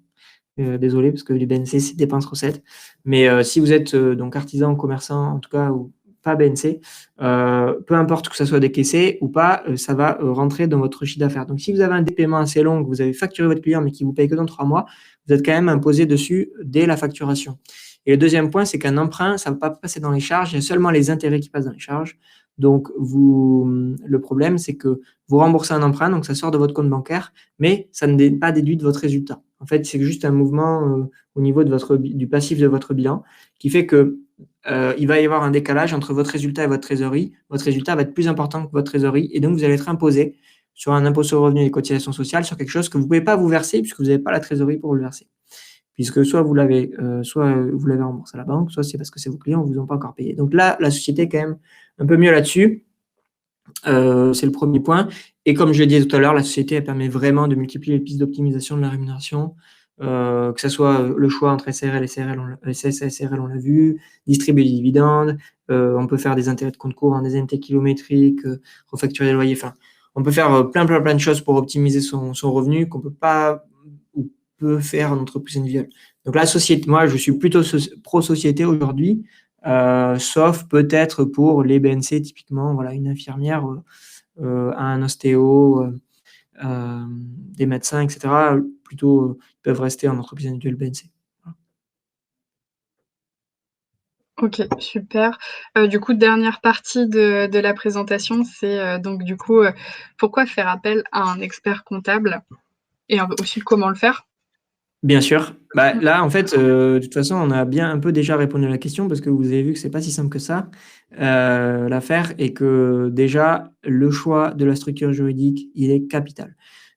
Désolé, parce que les BNC, c'est dépenses recettes. Mais si vous êtes donc artisan ou commerçant, en tout cas, ou pas BNC, peu importe que ça soit décaissé ou pas, ça va rentrer dans votre chiffre d'affaires. Donc, si vous avez un paiement assez long, que vous avez facturé votre client, mais qui vous paye que dans 3 mois, vous êtes quand même imposé dessus dès la facturation. Et le deuxième point, c'est qu'un emprunt, ça ne va pas passer dans les charges, il y a seulement les intérêts qui passent dans les charges. Donc, le problème, c'est que vous remboursez un emprunt, donc ça sort de votre compte bancaire, mais ça n'est pas déduit de votre résultat. En fait, c'est juste un mouvement au niveau du passif de votre bilan qui fait que il va y avoir un décalage entre votre résultat et votre trésorerie. Votre résultat va être plus important que votre trésorerie et donc vous allez être imposé sur un impôt sur le revenu et des cotisations sociales sur quelque chose que vous ne pouvez pas vous verser puisque vous n'avez pas la trésorerie pour vous le verser. Puisque soit vous l'avez remboursé à la banque, soit c'est parce que c'est vos clients ne vous ont pas encore payé. Donc là, la société est quand même un peu mieux là-dessus. C'est le premier point. Et comme je l'ai dit tout à l'heure, la société elle permet vraiment de multiplier les pistes d'optimisation de la rémunération, que ce soit le choix entre SRL et SRL, on l'a vu, distribuer des dividendes, on peut faire des intérêts de compte courant, des indemnités kilométriques, refacturer les loyers. Enfin, on peut faire plein de choses pour optimiser son revenu qu'on peut pas ou peut faire en entreprise individuelle. Donc la société, moi, je suis plutôt pro-société aujourd'hui. Sauf peut-être pour les BNC, typiquement, voilà, une infirmière, un ostéo, des médecins, etc. Plutôt, peuvent rester en entreprise individuelle BNC. OK, super. Du coup, dernière partie de la présentation, c'est, donc du coup, pourquoi faire appel à un expert comptable et aussi comment le faire? Bien sûr. Bah, là, en fait, de toute façon, on a bien un peu déjà répondu à la question parce que vous avez vu que c'est pas si simple que ça, l'affaire et que déjà le choix de la structure juridique, il est capital.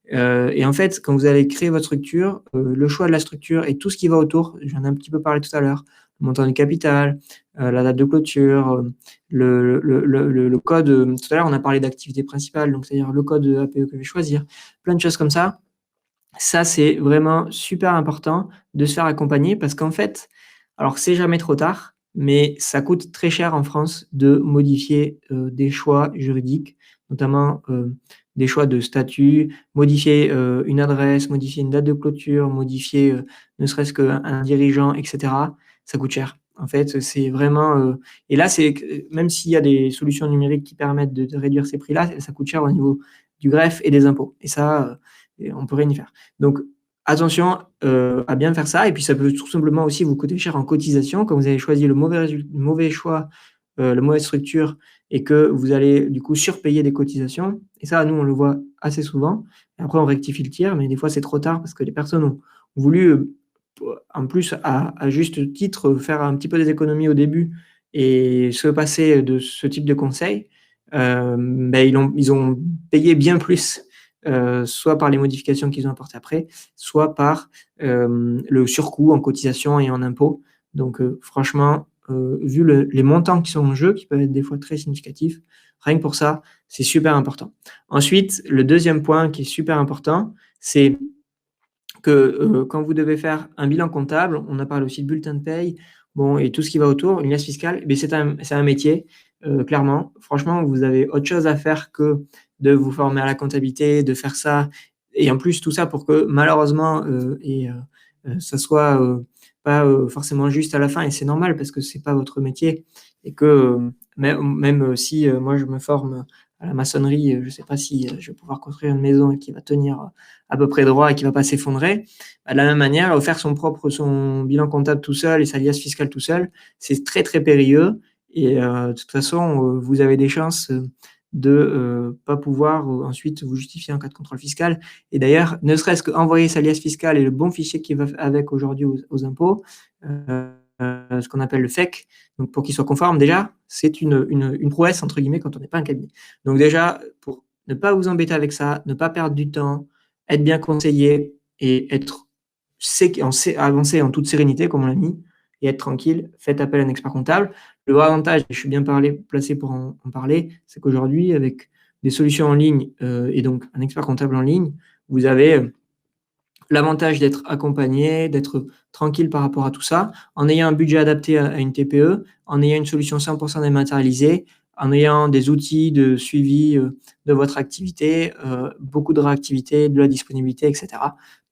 Et en fait, quand vous allez créer votre structure, le choix de la structure et tout ce qui va autour, j'en ai un petit peu parlé tout à l'heure, le montant du capital, la date de clôture, le code, tout à l'heure, on a parlé d'activité principale, donc c'est-à-dire le code APE que je vais choisir, plein de choses comme ça. Ça, c'est vraiment super important de se faire accompagner parce qu'en fait, alors c'est jamais trop tard, mais ça coûte très cher en France de modifier, des choix juridiques, notamment, des choix de statut, modifier, une adresse, modifier une date de clôture, modifier, ne serait-ce qu'un dirigeant et cetera. Ça coûte cher. En fait, c'est vraiment, et là, c'est que même s'il y a des solutions numériques qui permettent de réduire ces prix-là, ça coûte cher au niveau du greffe et des impôts et ça, et on peut rien y faire. Donc attention, à bien faire ça et puis ça peut tout simplement aussi vous coûter cher en cotisation quand vous avez choisi le mauvais choix, la mauvaise structure et que vous allez du coup surpayer des cotisations et ça, nous, on le voit assez souvent et après on rectifie le tir, mais des fois c'est trop tard parce que les personnes ont voulu, en plus à juste titre, faire un petit peu des économies au début et se passer de ce type de conseils, ils ont payé bien plus, soit par les modifications qu'ils ont apportées après, soit par, le surcoût en cotisation et en impôts. Donc, franchement, vu les montants qui sont en jeu, qui peuvent être des fois très significatifs, rien que pour ça, c'est super important. Ensuite, le deuxième point qui est super important, c'est que, quand vous devez faire un bilan comptable, on a parlé aussi de bulletin de paye, bon et tout ce qui va autour, une liasse fiscale, mais c'est un métier, clairement. Franchement, vous avez autre chose à faire que de vous former à la comptabilité, de faire ça et en plus tout ça pour que malheureusement, ça soit, pas, forcément juste à la fin et c'est normal parce que c'est pas votre métier et que, même si, moi je me forme à la maçonnerie, je sais pas si, je vais pouvoir construire une maison qui va tenir, à peu près droit et qui ne va pas s'effondrer. Bah, de la même manière, faire son bilan comptable tout seul et sa liasse fiscale tout seul, c'est très, très périlleux et de toute façon, vous avez des chances, de pas pouvoir, ensuite vous justifier en cas de contrôle fiscal et d'ailleurs, ne serait-ce qu'envoyer sa liasse fiscale et le bon fichier qui va avec aujourd'hui aux impôts, ce qu'on appelle le FEC, donc pour qu'il soit conforme déjà, c'est une «prouesse» entre guillemets quand on n'est pas un cabinet. Donc déjà, pour ne pas vous embêter avec ça, ne pas perdre du temps, être bien conseillé et avancer en toute sérénité, comme on l'a mis, et être tranquille, faites appel à un expert comptable. Le vrai avantage, et je suis bien placé pour en parler, c'est qu'aujourd'hui, avec des solutions en ligne et donc un expert comptable en ligne, vous avez l'avantage d'être accompagné, d'être tranquille par rapport à tout ça, en ayant un budget adapté à une TPE, en ayant une solution 100% dématérialisée, en ayant des outils de suivi de votre activité, beaucoup de réactivité, de la disponibilité, etc.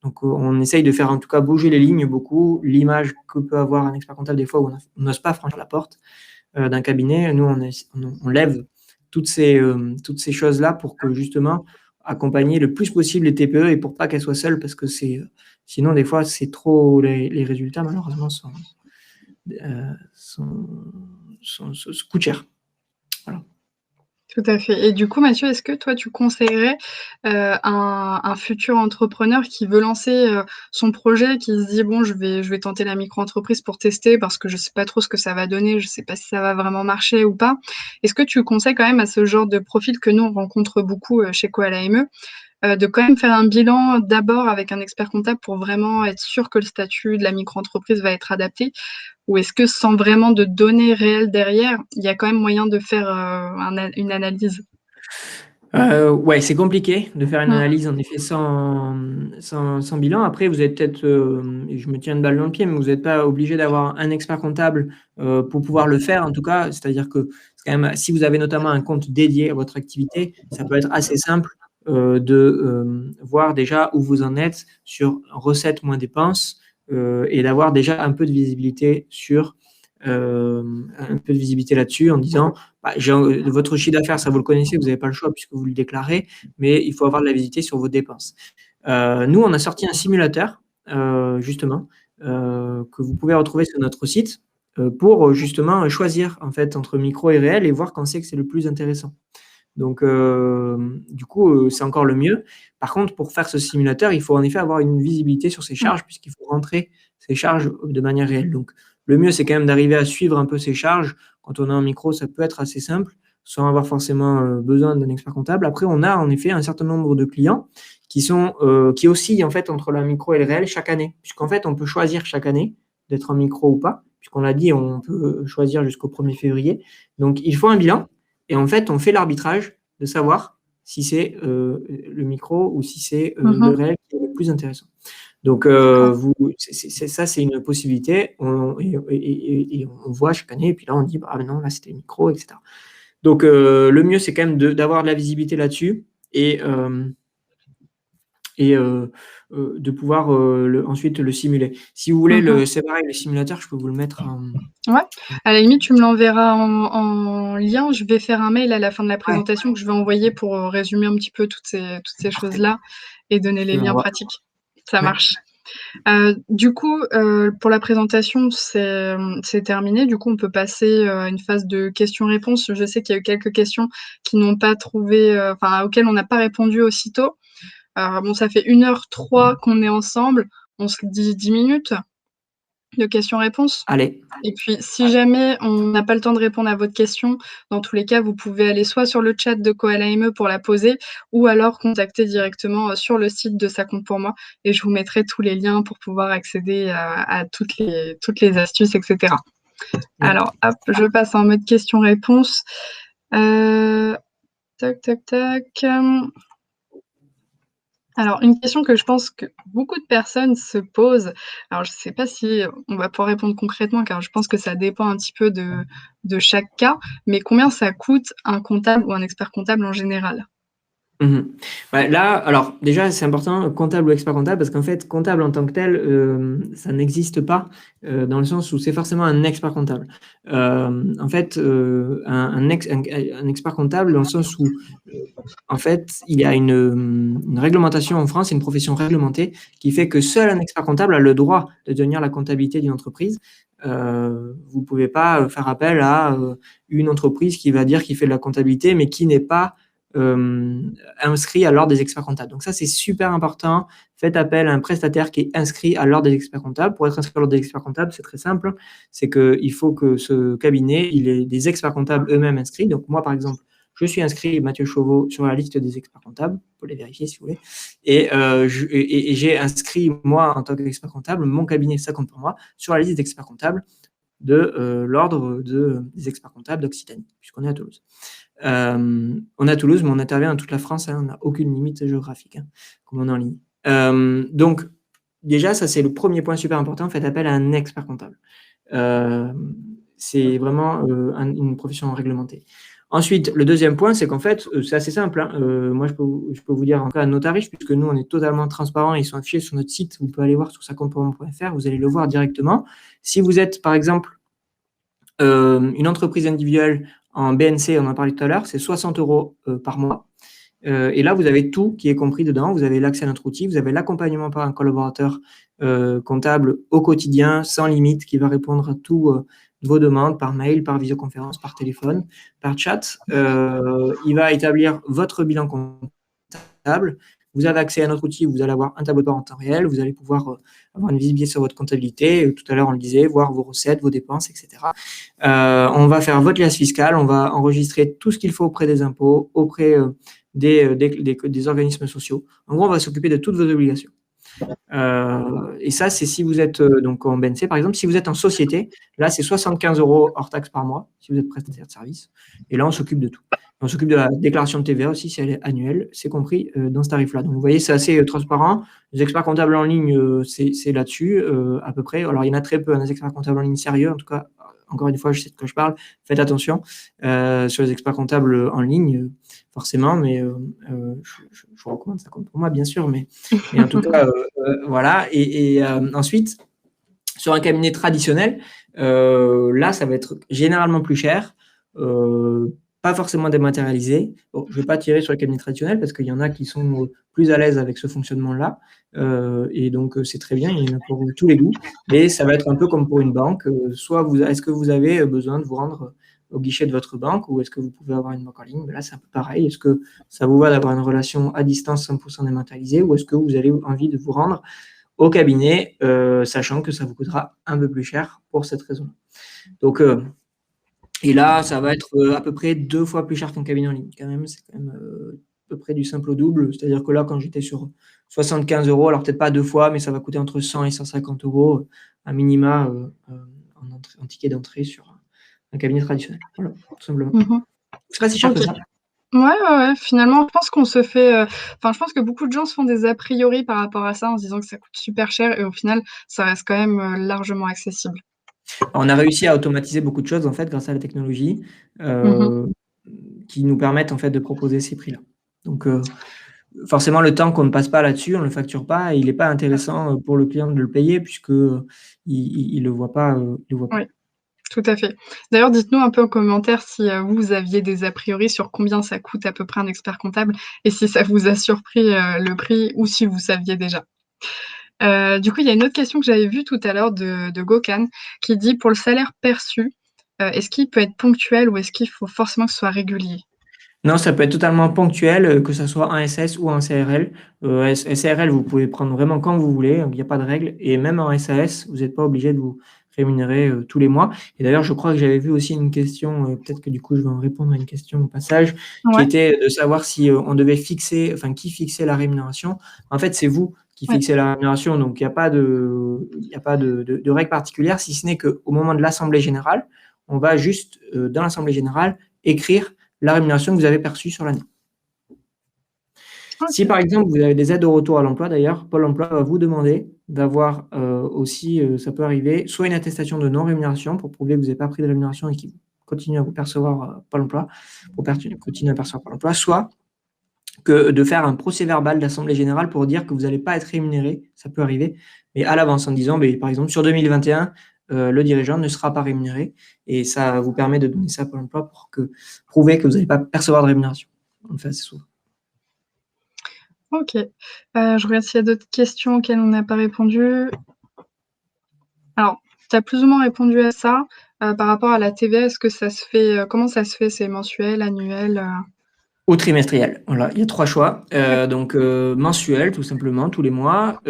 Donc, on essaye de faire en tout cas bouger les lignes beaucoup. L'image que peut avoir un expert comptable des fois où on n'ose pas franchir la porte d'un cabinet, nous, on lève toutes ces choses-là pour que justement accompagner le plus possible les TPE et pour pas qu'elles soient seules parce que sinon des fois c'est trop les résultats malheureusement coûtent cher. Voilà. Tout à fait. Et du coup, Mathieu, est-ce que toi, tu conseillerais un futur entrepreneur qui veut lancer son projet, qui se dit, bon, je vais tenter la micro-entreprise pour tester parce que je sais pas trop ce que ça va donner, je sais pas si ça va vraiment marcher ou pas. Est-ce que tu conseilles quand même à ce genre de profil que nous, on rencontre beaucoup chez Coal-AME, de quand même faire un bilan d'abord avec un expert comptable pour vraiment être sûr que le statut de la micro-entreprise va être adapté? Ou est-ce que sans vraiment de données réelles derrière, il y a quand même moyen de faire une analyse? Ouais, c'est compliqué de faire une Mmh. analyse en effet sans bilan. Après, vous êtes peut-être, et je me tiens une balle dans le pied, mais vous n'êtes pas obligé d'avoir un expert comptable pour pouvoir le faire en tout cas. C'est-à-dire que c'est quand même, si vous avez notamment un compte dédié à votre activité, ça peut être assez simple de voir déjà où vous en êtes sur recettes moins dépenses et d'avoir déjà un peu de visibilité sur un peu de visibilité là-dessus en disant votre chiffre d'affaires, ça vous le connaissez, vous n'avez pas le choix puisque vous le déclarez, mais il faut avoir de la visibilité sur vos dépenses. Nous, on a sorti un simulateur, justement, que vous pouvez retrouver sur notre site pour justement choisir en fait entre micro et réel et voir quand c'est que c'est le plus intéressant. Donc, du coup, c'est encore le mieux. Par contre, pour faire ce simulateur, il faut en effet avoir une visibilité sur ses charges puisqu'il faut rentrer ses charges de manière réelle. Donc, le mieux, c'est quand même d'arriver à suivre un peu ses charges. Quand on a un micro, ça peut être assez simple, sans avoir forcément besoin d'un expert comptable. Après, on a en effet un certain nombre de clients qui oscillent en fait entre la micro et le réel chaque année, puisqu'en fait, on peut choisir chaque année d'être en micro ou pas, puisqu'on l'a dit, on peut choisir jusqu'au 1er février. Donc, il faut un bilan. Et en fait, on fait l'arbitrage de savoir si c'est le micro ou si c'est le Mmh. réel qui est le plus intéressant. Donc, D'accord. ça, c'est une possibilité. Et on voit chaque année, et puis là, on dit, ah non, là, c'était le micro, etc. Donc, le mieux, c'est quand même d'avoir de la visibilité là-dessus et de pouvoir ensuite le simuler. Si vous voulez, Mmh. c'est pareil, le simulateur, je peux vous le mettre en… Ouais, à la limite, tu me l'enverras en lien. Je vais faire un mail à la fin de la Ouais, présentation que je vais envoyer pour résumer un petit peu toutes ces parfait. choses-là et donner Je les peux liens l'envoyer. pratiques. Ça Ouais. marche. Du coup, pour la présentation, c'est terminé. Du coup, on peut passer à une phase de questions-réponses. Je sais qu'il y a eu quelques questions qui n'ont pas trouvé, enfin, auxquelles on n'a pas répondu aussitôt. Bon, ça fait 1h03 qu'on est ensemble. On se dit 10 minutes de questions-réponses? Allez. Et puis, si jamais on n'a pas le temps de répondre à votre question, dans tous les cas, vous pouvez aller soit sur le chat de Coal-AME pour la poser ou alors contacter directement, sur le site de Ça compte pour moi et je vous mettrai tous les liens pour pouvoir accéder à toutes les astuces et cetera. Ouais. Alors hop, je passe en mode questions-réponses. Heu, tac, tac, tac, alors, une question que je pense que beaucoup de personnes se posent, alors je ne sais pas si on va pouvoir répondre concrètement, car je pense que ça dépend un petit peu de chaque cas, mais combien ça coûte un comptable ou un expert comptable en général? Mmh. Ouais, là, alors déjà, c'est important, comptable ou expert comptable, parce qu'en fait, comptable en tant que tel, ça n'existe pas, dans le sens où c'est forcément un expert comptable. En fait, un expert comptable dans le sens où, en fait, il y a une réglementation en France, c'est une profession réglementée qui fait que seul un expert comptable a le droit de tenir la comptabilité d'une entreprise. Vous pouvez pas, faire appel à, une entreprise qui va dire qu'il fait de la comptabilité, mais qui n'est pas, inscrit à l'ordre des experts comptables. Donc ça, c'est super important. Faites appel à un prestataire qui est inscrit à l'ordre des experts comptables. Pour être inscrit à l'ordre des experts comptables, c'est très simple. C'est qu'il faut que ce cabinet, il ait des experts comptables eux-mêmes inscrits. Donc moi, par exemple, je suis inscrit, Mathieu Chauveau, sur la liste des experts comptables. Vous pouvez les vérifier si vous voulez. Et j'ai inscrit, moi, en tant qu'expert comptable, mon cabinet, ça compte pour moi, sur la liste d'experts comptables de l'ordre des experts comptables d'Occitanie, puisqu'on est à Toulouse. On est à Toulouse, mais on intervient dans toute la France, hein, on n'a aucune limite géographique, hein, comme on est en ligne. Donc, déjà, ça, c'est le premier point super important, faites appel à un expert comptable. C'est vraiment une profession réglementée. Ensuite, le deuxième point, c'est qu'en fait, c'est assez simple, hein. Moi, je peux vous dire en cas nos tarifs, puisque nous, on est totalement transparent, ils sont affichés sur notre site, vous pouvez aller voir sur sacomptpourmoi.fr, vous allez le voir directement. Si vous êtes, par exemple, une entreprise individuelle en BNC, on en parlait tout à l'heure, c'est 60 € par mois. Et là, vous avez tout qui est compris dedans. Vous avez l'accès à notre outil, vous avez l'accompagnement par un collaborateur comptable au quotidien, sans limite, qui va répondre à tous vos demandes par mail, par visioconférence, par téléphone, par chat. Il va établir votre bilan comptable. Vous avez accès à notre outil, vous allez avoir un tableau de bord en temps réel, vous allez pouvoir avoir une visibilité sur votre comptabilité. Tout à l'heure, on le disait, voir vos recettes, vos dépenses, etc. On va faire votre liasse fiscale, on va enregistrer tout ce qu'il faut auprès des impôts, auprès des organismes sociaux. En gros, on va s'occuper de toutes vos obligations. Et ça, c'est si vous êtes donc en BNC, par exemple. Si vous êtes en société, là, c'est 75 € hors taxe par mois, si vous êtes prestataire de service. Et là, on s'occupe de tout. On s'occupe de la déclaration de TVA aussi, si elle est annuelle. C'est compris dans ce tarif-là. Donc, vous voyez, c'est assez transparent. Les experts comptables en ligne, c'est là-dessus, à peu près. Alors, il y en a très peu, des experts comptables en ligne sérieux. En tout cas, encore une fois, je sais de quoi je parle. Faites attention sur les experts comptables en ligne, forcément, mais je vous recommande ça compte pour moi, bien sûr. Mais en tout cas, voilà. Et ensuite, sur un cabinet traditionnel, là, ça va être généralement plus cher, pas forcément dématérialisé. Bon, je ne vais pas tirer sur les cabinets traditionnels parce qu'il y en a qui sont plus à l'aise avec ce fonctionnement-là. Et donc, c'est très bien, il y en a pour tous les goûts. Mais ça va être un peu comme pour une banque. Soit est-ce que vous avez besoin de vous rendre au guichet de votre banque ou est-ce que vous pouvez avoir une banque en ligne? Là, c'est un peu pareil. Est-ce que ça vous va d'avoir une relation à distance 100% dématérialisée ou est-ce que vous avez envie de vous rendre au cabinet, sachant que ça vous coûtera un peu plus cher pour cette raison. Donc, et là, ça va être à peu près 2 fois plus cher qu'un cabinet en ligne. Quand même, c'est quand même à peu près du simple au double. C'est-à-dire que là, quand j'étais sur 75 €, alors peut-être pas 2 fois, mais ça va coûter entre 100 et 150 € à minima en ticket d'entrée sur un cabinet traditionnel. Voilà, tout simplement. C'est pas si cher que ça. Ouais. Finalement, je pense qu'on se fait, je pense que beaucoup de gens se font des a priori par rapport à ça, en se disant que ça coûte super cher et au final, ça reste quand même, largement accessible. On a réussi à automatiser beaucoup de choses, en fait, grâce à la technologie, qui nous permettent, en fait, de proposer ces prix-là. Donc, forcément, le temps qu'on ne passe pas là-dessus, on ne le facture pas et il n'est pas intéressant pour le client de le payer puisque il le voit pas, il le voit pas. Oui, tout à fait. D'ailleurs, dites-nous un peu en commentaire si, vous aviez des a priori sur combien ça coûte à peu près un expert comptable et si ça vous a surpris, le prix ou si vous saviez déjà. Du coup, il y a une autre question que j'avais vue tout à l'heure de Gokhan qui dit: «Pour le salaire perçu, est-ce qu'il peut être ponctuel ou est-ce qu'il faut forcément que ce soit régulier?» Non, ça peut être totalement ponctuel, que ça soit en SS ou en CRL. SARL, vous pouvez prendre vraiment quand vous voulez, il n'y a pas de règle et même en SAS, vous n'êtes pas obligé de vous rémunérer, tous les mois et d'ailleurs, je crois que j'avais vu aussi une question, peut-être que du coup, je vais en répondre à une question au passage, qui Ouais, était de savoir si, on devait fixer enfin, qui fixait la rémunération. En fait, c'est vous qui ouais. fixez la rémunération, donc il n'y a pas de règle particulière, si ce n'est qu'au moment de l'assemblée générale, on va juste, dans l'assemblée générale, écrire la rémunération que vous avez perçue sur l'année. Si OK. par exemple, vous avez des aides au retour à l'emploi d'ailleurs, Pôle emploi va vous demander d'avoir, aussi, ça peut arriver, soit une attestation de non-rémunération pour prouver que vous n'avez pas pris de rémunération et qu'ils continuent à vous percevoir, Pôle emploi, pour continuer à percevoir Pôle emploi, soit que de faire un procès-verbal d'assemblée générale pour dire que vous n'allez pas être rémunéré, ça peut arriver, mais à l'avance en disant, par exemple, sur 2021, le dirigeant ne sera pas rémunéré et ça vous permet de donner ça à Pôle emploi pour prouver que vous n'allez pas percevoir de rémunération. On le fait assez souvent. OK. Je regarde s'il y a d'autres questions auxquelles on n'a pas répondu. Alors, tu as plus ou moins répondu à ça. Par rapport à la TVA, est-ce que ça se fait, comment ça se fait? C'est mensuel, annuel? Ou trimestriel, voilà, il y a 3 choix. Ouais. Donc, mensuel, tout simplement, tous les mois,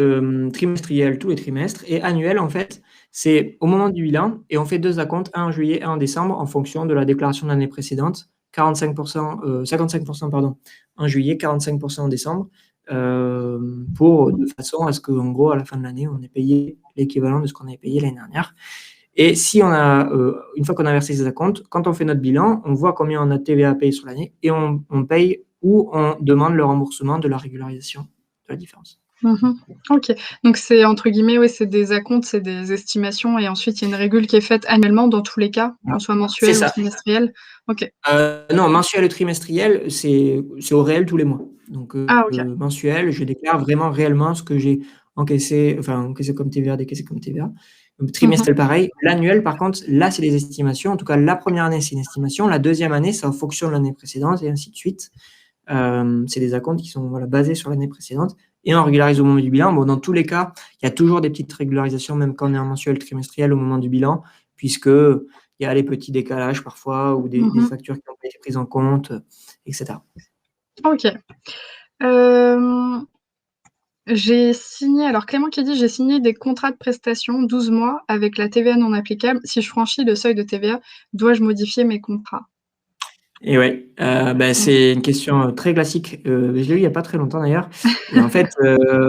trimestriel, tous les trimestres et annuel, en fait, c'est au moment du bilan et on fait 2 acomptes, un en juillet, un en décembre, en fonction de la déclaration de l'année précédente. 55% pardon, en juillet, 45% en décembre, de façon à ce qu'en gros, à la fin de l'année, on ait payé l'équivalent de ce qu'on avait payé l'année dernière. Et si on a, une fois qu'on a versé ces acomptes, quand on fait notre bilan, on voit combien on a de TVA à payer sur l'année et on paye ou on demande le remboursement de la régularisation de la différence. OK. Donc c'est entre guillemets, oui, c'est des acomptes, c'est des estimations et ensuite il y a une régule qui est faite annuellement dans tous les cas, qu'on soit C'est mensuel ou ça. trimestriel? OK. Non, mensuel et trimestriel, c'est au réel tous les mois. Donc, Ah OK. mensuel, je déclare vraiment réellement ce que j'ai encaissé, enfin encaissé comme TVA, décaissé comme TVA. Donc Mmh. trimestriel, pareil. L'annuel, par contre, là, c'est des estimations. En tout cas, la première année, c'est une estimation. La deuxième année, c'est en fonction de l'année précédente et ainsi de suite. C'est des acomptes qui sont, voilà, basés sur l'année précédente et on régularise au moment du bilan. Bon, dans tous les cas, il y a toujours des petites régularisations, même quand on est en mensuel, trimestriel, au moment du bilan, puisque il y a les petits décalages parfois ou des Mmh. factures qui n'ont pas été prises en compte, et cetera. OK. Hem, j'ai signé alors Clément qui dit: «J'ai signé des contrats de prestation 12 mois avec la TVA non applicable. Si je franchis le seuil de TVA, dois-je modifier mes contrats?» Et ouais, Mmh. c'est une question, très classique, je l'ai eu il y a pas très longtemps d'ailleurs et en fait,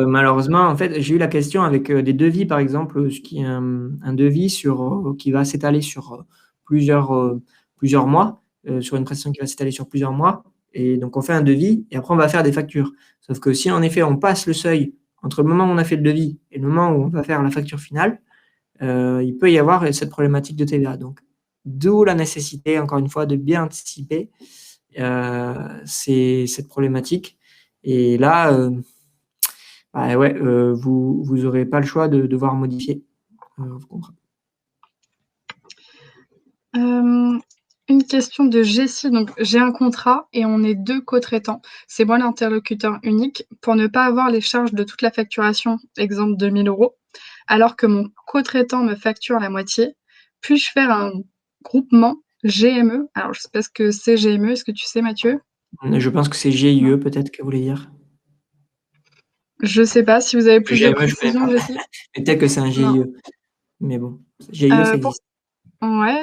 malheureusement, en fait, j'ai eu la question avec, des devis par exemple, ce qui est un devis sur, qui va s'étaler sur, plusieurs mois, sur une prestation qui va s'étaler sur plusieurs mois et donc on fait un devis et après on va faire des factures. Sauf que si en effet on passe le seuil entre le moment où on a fait le devis et le moment où on va faire la facture finale, il peut y avoir cette problématique de TVA. Donc, d'où la nécessité, encore une fois, de bien anticiper cette problématique. Et là, bah ouais, vous n'aurez pas le choix de devoir modifier vos contrats. Hem, une question de Jessie, donc j'ai un contrat et on est 2 co-traitants. C'est moi l'interlocuteur unique pour ne pas avoir les charges de toute la facturation, exemple 2 000 €, alors que mon co-traitant me facture la moitié. Puis-je faire un groupement GME? Alors je sais pas ce que c'est GME, est-ce que tu sais Mathieu? Je pense que c'est Non? GIE peut-être qu'elle voulait dire. Je sais pas, si vous avez plus de GME, je connais précisions pas. Jessie? Mais peut-être que c'est un Non. GIE. Mais bon, GIE, ça Pour existe. Ouais,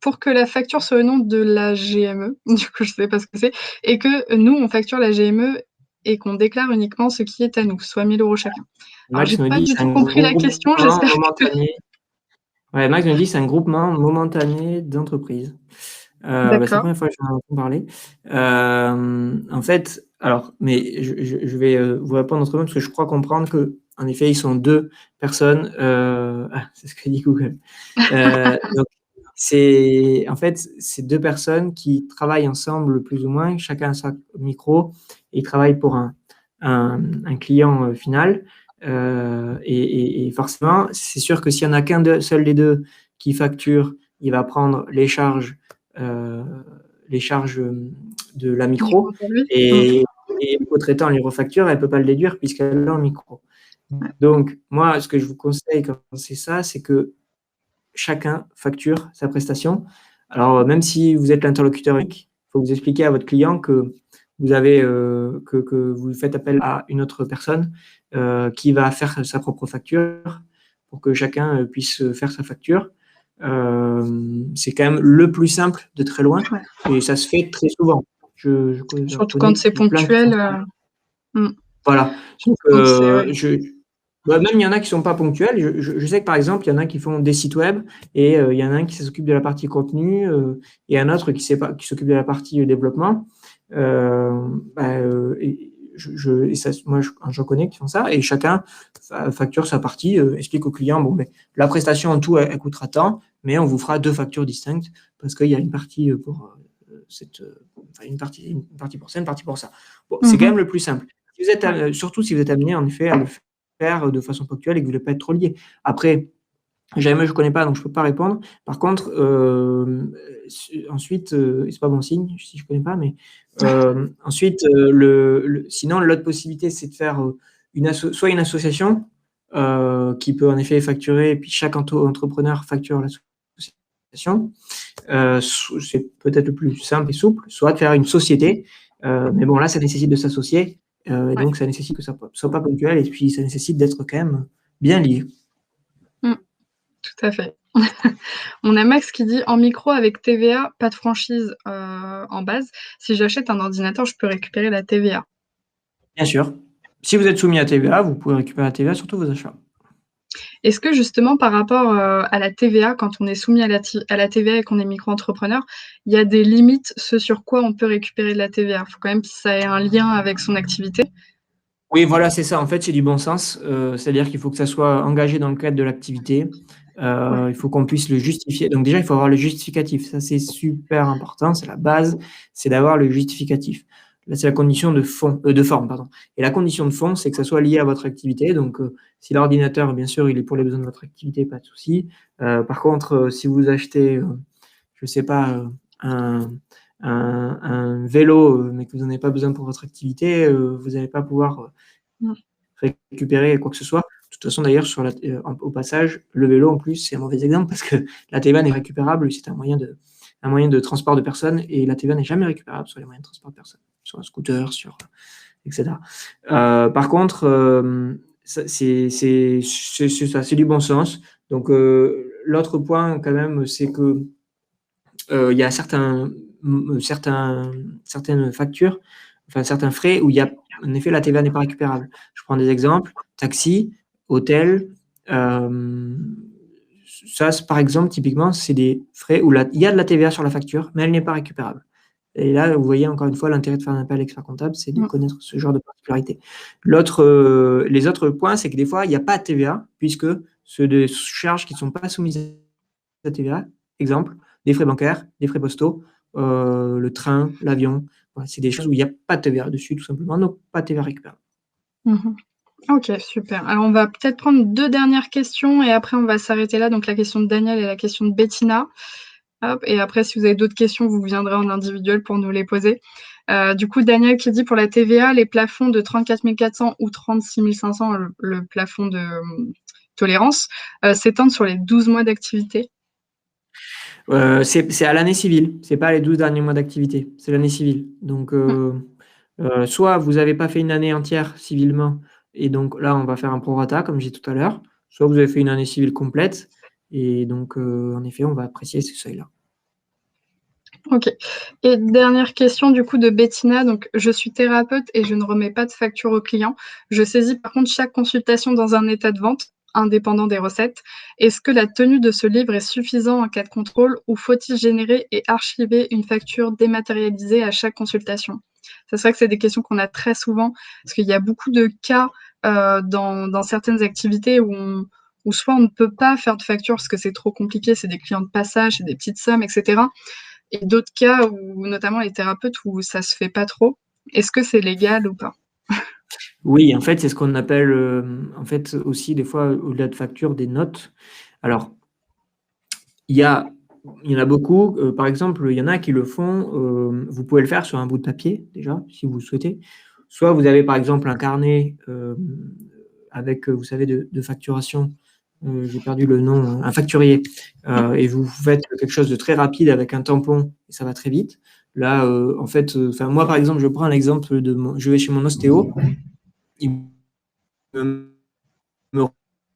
pour que la facture soit au nom de la GME, du coup, je sais pas ce que c'est et que nous, on facture la GME et qu'on déclare uniquement ce qui est à nous, soit 1 000 € chacun. Alors j'ai Max me pas dit: du «C'est tout un compris la question, groupement j'espère que momentané». Ouais, Max me dit: «C'est un groupement momentané d'entreprises». C'est la d'accord. première fois que j'en entends parler. En fait, alors, mais je vais, vous répondre autrement parce que je crois comprendre qu'en effet, ils sont 2 personnes, c'est ce que dit Google. Donc c'est en fait, c'est 2 personnes qui travaillent ensemble plus ou moins, chacun a sa micro et ils travaillent pour un client, final, et forcément, c'est sûr que s'il y en a seul des 2 qui facture, il va prendre heu, les charges, de la Du micro coup pour lui? et le co-traitant lui refacture, elle peut pas le déduire puisqu'elle a un micro. Ouais. Donc moi, ce que je vous conseille quand c'est ça, c'est que chacun facture sa prestation. Alors, même si vous êtes l'interlocuteur unique, il faut vous expliquer à votre client que vous avez, que vous faites appel à une autre personne, qui va faire sa propre facture pour que chacun, puisse, faire sa facture. C'est quand même le plus simple de très loin Ouais. et ça se fait très souvent. J'en Surtout quand connais c'est qui plein qui font ponctuel, ça. mmh, Voilà, donc surtout quand c'est ouais. même il y en a qui sont pas ponctuels. Je sais que par exemple, il y en a qui font des sites web et il y en a un qui s'occupe de la partie contenu, et un autre qui s'occupe de la partie, développement. Et ça moi j'en connais qui font ça et chacun facture sa partie, explique au client: «Bon, beh, la prestation en tout, elle coûtera tant, mais on vous fera 2 factures distinctes parce qu'il y a une partie, pour, enfin une partie pour ça, une partie pour ça». Bon, c'est quand Mmh. même le plus simple. Si vous êtes Ouais. surtout si vous êtes amené en effet à le faire de façon ponctuelle et que vous voulez pas être trop lié. Après, jamais je connais pas, donc je peux pas répondre. Par contre, ensuite, et c'est pas bon signe si je connais pas, mais ensuite, sinon l'autre possibilité, c'est de faire, soit une association, qui peut en effet facturer et puis chaque entrepreneur facture l'association. C'est peut-être le plus simple et souple, soit de faire une société, mais bon là, ça nécessite de s'associer, et Ouais. donc ça nécessite que ça soit pas ponctuel et puis ça nécessite d'être quand même bien lié. Mmh, tout à fait. On a Max qui dit: «En micro avec TVA, pas de franchise, en base. Si j'achète un ordinateur, je peux récupérer la TVA». Bien sûr. Si vous êtes soumis à TVA, vous pouvez récupérer la TVA sur tous vos achats. Est-ce que justement par rapport, à la TVA, quand on est soumis à la TVA et qu'on est micro-entrepreneur, il y a des limites, ce sur quoi on peut récupérer de la TVA? Il faut quand même que ça ait un lien avec son activité? Oui, voilà, c'est ça. En fait, c'est du bon sens. C'est-à-dire qu'il faut que ça soit engagé dans le cadre de l'activité. Ouais. Il faut qu'on puisse le justifier. Donc déjà, il faut avoir le justificatif. Ça, c'est super important. C'est la base, c'est d'avoir le justificatif. Là, c'est la condition de forme, pardon. Et la condition de fond, c'est que ça soit lié à votre activité. Donc, si l'ordinateur, bien sûr, il est pour les besoins de votre activité, pas de souci. Par contre, si vous achetez, je sais pas, un un vélo, mais que vous n'en avez pas besoin pour votre activité, vous n'allez pas pouvoir, Mmh. récupérer quoi que ce soit. De toute façon, d'ailleurs, au passage, le vélo, en plus, c'est un mauvais exemple parce que la TVA n'est récupérable, c'est un moyen de transport de personnes et la TVA n'est jamais récupérable sur les moyens de transport de personnes, sur un scooter, et cetera. Par contre, ça, c'est ça, c'est du bon sens. Donc, l'autre point, quand même, c'est que il y a certaines factures, enfin certains frais où il y a en effet la TVA n'est pas récupérable. Je prends des exemples, taxi, hôtel, ça par exemple typiquement c'est des frais où il y a de la TVA sur la facture, mais elle n'est pas récupérable. Et là, vous voyez encore une fois l'intérêt de faire un appel expert-comptable, c'est de Mmh. connaître ce genre de particularité. Les autres points, c'est que des fois, il y a pas de TVA puisque c'est des charges qui ne sont pas soumises à la TVA. Exemple, des frais bancaires, des frais postaux, le train, l'avion. Voilà, c'est des choses où il y a pas de TVA dessus tout simplement, donc pas de TVA récupérable. Mmh. OK, super. Alors on va peut-être prendre 2 dernières questions et après on va s'arrêter là, donc la question de Daniel et la question de Bettina. Hop, et après si vous avez d'autres questions, vous viendrez en individuel pour nous les poser. Du coup, Daniel qui dit: «Pour la TVA, les plafonds de 34 400 ou 36 500, le plafond de, tolérance, s'étendent sur les 12 mois d'activité?» C'est à l'année civile, c'est pas les 12 derniers mois d'activité, c'est l'année civile. Donc, Mmh. soit vous avez pas fait une année entière civilement et donc là, on va faire un prorata comme j'ai dit tout à l'heure, soit vous avez fait une année civile complète et donc, en effet, on va apprécier ces seuils-là. OK, et dernière question du coup de Bettina, donc: «Je suis thérapeute et je ne remets pas de facture aux clients. Je saisis par contre chaque consultation dans un état de vente, indépendant des recettes. Est-ce que la tenue de ce livre est suffisant en cas de contrôle ou faut-il générer et archiver une facture dématérialisée à chaque consultation?» C'est vrai que c'est des questions qu'on a très souvent parce qu'il y a beaucoup de cas, dans certaines activités où soit on ne peut pas faire de facture parce que c'est trop compliqué, c'est des clients de passage, c'est des petites sommes et cetera, et d'autres cas où notamment les thérapeutes où ça se fait pas trop. Est-ce que c'est légal ou pas? Oui, en fait, c'est ce qu'on appelle, en fait, aussi des fois, au-delà de factures, des notes. Alors, il y a il y en a beaucoup, par exemple, il y en a qui le font, vous pouvez le faire sur un bout de papier déjà, si vous le souhaitez. Soit vous avez par exemple un carnet, avec, vous savez de facturation, j'ai perdu le nom, un facturier, Mmh. et vous faites quelque chose de très rapide avec un tampon et ça va très vite. Là, en fait, enfin moi par exemple, je prends l'exemple de mon je vais chez mon ostéo, il me me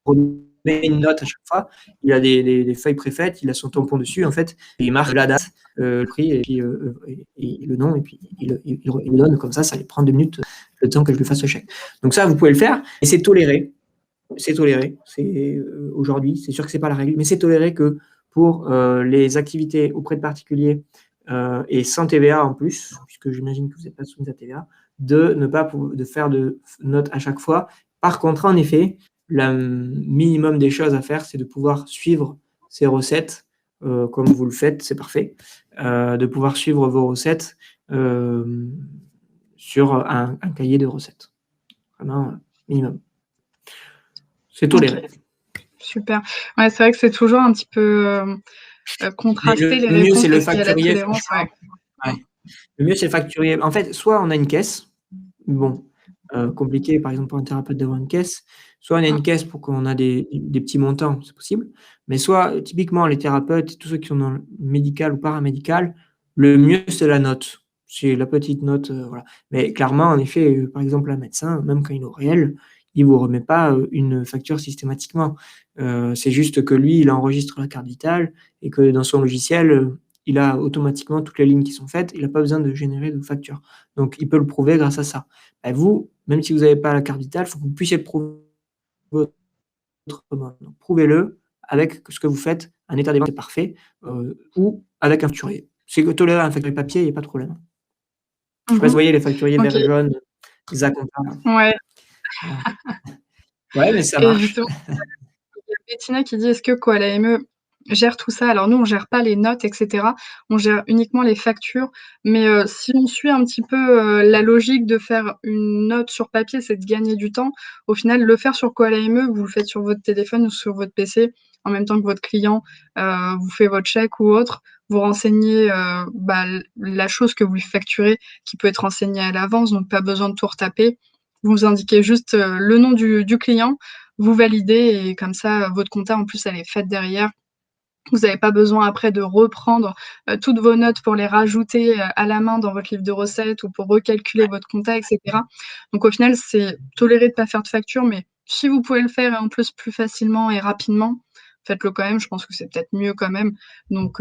remet une note à chaque fois. Il a des feuilles préfaites, il a son tampon dessus en fait, et il marque la date, le prix et puis, et le nom et puis il me donne comme ça lui prend 2 minutes, le temps que je lui fasse le chèque. Donc ça, vous pouvez le faire et c'est toléré. C'est toléré. C'est, aujourd'hui, c'est sûr que c'est pas la règle, mais c'est toléré que pour, les activités auprès de particuliers, et sans TVA en plus, puisque j'imagine que vous n'êtes pas soumis à TVA, de ne pas de faire de notes à chaque fois. Par contre, en effet, le minimum des choses à faire, c'est de pouvoir suivre ces recettes, comme vous le faites, c'est parfait, de pouvoir suivre vos recettes, hem, sur un cahier de recettes. Vraiment, minimum. C'est OK, toléré. super. Ouais, c'est vrai que c'est toujours un petit peu, Mais contrasté le les mieux, c'est réponses le parce qu'il y a la facturier, tolérance, franchement. ouais. Ouais. Le mieux, c'est le facturier. En fait, soit on a une caisse, bon, compliqué, par exemple, pour un thérapeute d'avoir une caisse, soit on a une Mmh. caisse pour qu'on a des petits montants, c'est possible, mais soit, typiquement, les thérapeutes, tous ceux qui sont dans le médical ou paramédical, le mieux, c'est la note. C'est la petite note, voilà. Mais clairement, en effet, par exemple, un médecin, même quand il est au réel, il vous remet pas, une facture systématiquement. C'est juste que lui, il enregistre la carte vitale et que dans son logiciel, il a automatiquement toutes les lignes qui sont faites, il a pas besoin de générer de facture. Donc il peut le prouver grâce à ça. Bah, vous, même si vous n'avez pas la carte vitale, il faut que vous puissiez le prouver modes. Donc, prouvez-le avec ce que vous faites, un état des ventes parfait, ou avec un facturier. Si vous tolérez un facturier papier, il n'y a pas de problème. Je sais pas si vous voyez les facturiers OK. verts et jaunes, Zaconta. Ouais. Voilà. Ouais, mais ça Et marche. justement, il y a Bettina qui dit: «Est-ce que Koala ME gère tout ça?» Alors nous, on gère pas les notes et cetera. On gère uniquement les factures. Mais, si on suit un petit peu, la logique de faire une note sur papier, c'est de gagner du temps. Au final, le faire sur Koala ME, vous le faites sur votre téléphone ou sur votre PC, en même temps que votre client, vous fait votre chèque ou autre. Vous renseignez, la chose que vous lui facturez qui peut être renseignée à l'avance, donc pas besoin de tout retaper. Vous indiquez juste, le nom du client, vous validez et comme ça, votre compta, en plus, elle est faite derrière. Vous avez pas besoin après de reprendre, toutes vos notes pour les rajouter, à la main dans votre livre de recettes ou pour recalculer votre compta et cetera. Donc au final, c'est toléré de pas faire de facture, mais si vous pouvez le faire et en plus plus facilement et rapidement, faites-le quand même. Je pense que c'est peut-être mieux quand même. Donc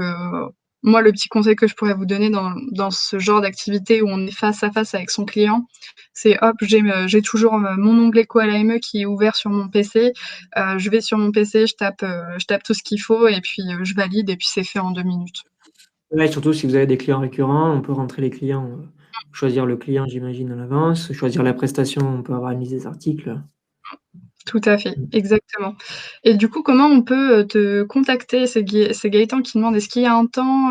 moi, le petit conseil que je pourrais vous donner dans ce genre d'activité où on est face à face avec son client, c'est hop, j'ai toujours, mon onglet Koala ME qui est ouvert sur mon PC. Je vais sur mon PC, je tape tout ce qu'il faut et puis, je valide et puis c'est fait en 2 minutes. Ouais, surtout si vous avez des clients récurrents, on peut rentrer les clients, choisir le client, j'imagine, à l'avance, choisir la prestation, on peut avoir une liste des articles. Tout à fait, Mmh. exactement. Et du coup, comment on peut, te contacter? C'est Gaëtan qui demande: «Est-ce qu'il y a un temps,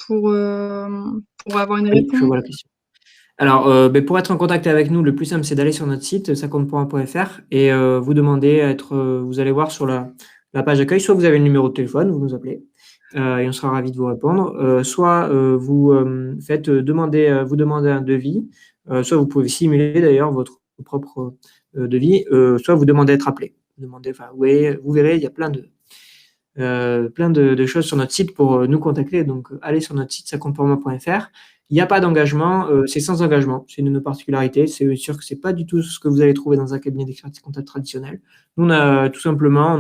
pour avoir une Oui, je réponse?» vois la question. Alors, pour être en contact avec nous, le plus simple, c'est d'aller sur notre site, sacompte.fr et vous demandez à être, vous allez voir sur la page d'accueil, soit vous avez le numéro de téléphone, vous nous appelez, et on sera ravis de vous répondre, soit, vous, faites, vous demandez un devis, soit vous pouvez simuler d'ailleurs votre propre, devis, soit vous demandez à être appelé. Vous demandez enfin, vous verrez, il y a plein de choses sur notre site pour, nous contacter, donc allez sur notre site sacomptepourmoi.fr. Il y a pas d'engagement, c'est sans engagement, c'est une de nos particularités. C'est sûr que c'est pas du tout ce que vous allez trouver dans un cabinet d'expertise comptable traditionnel. Nous, on a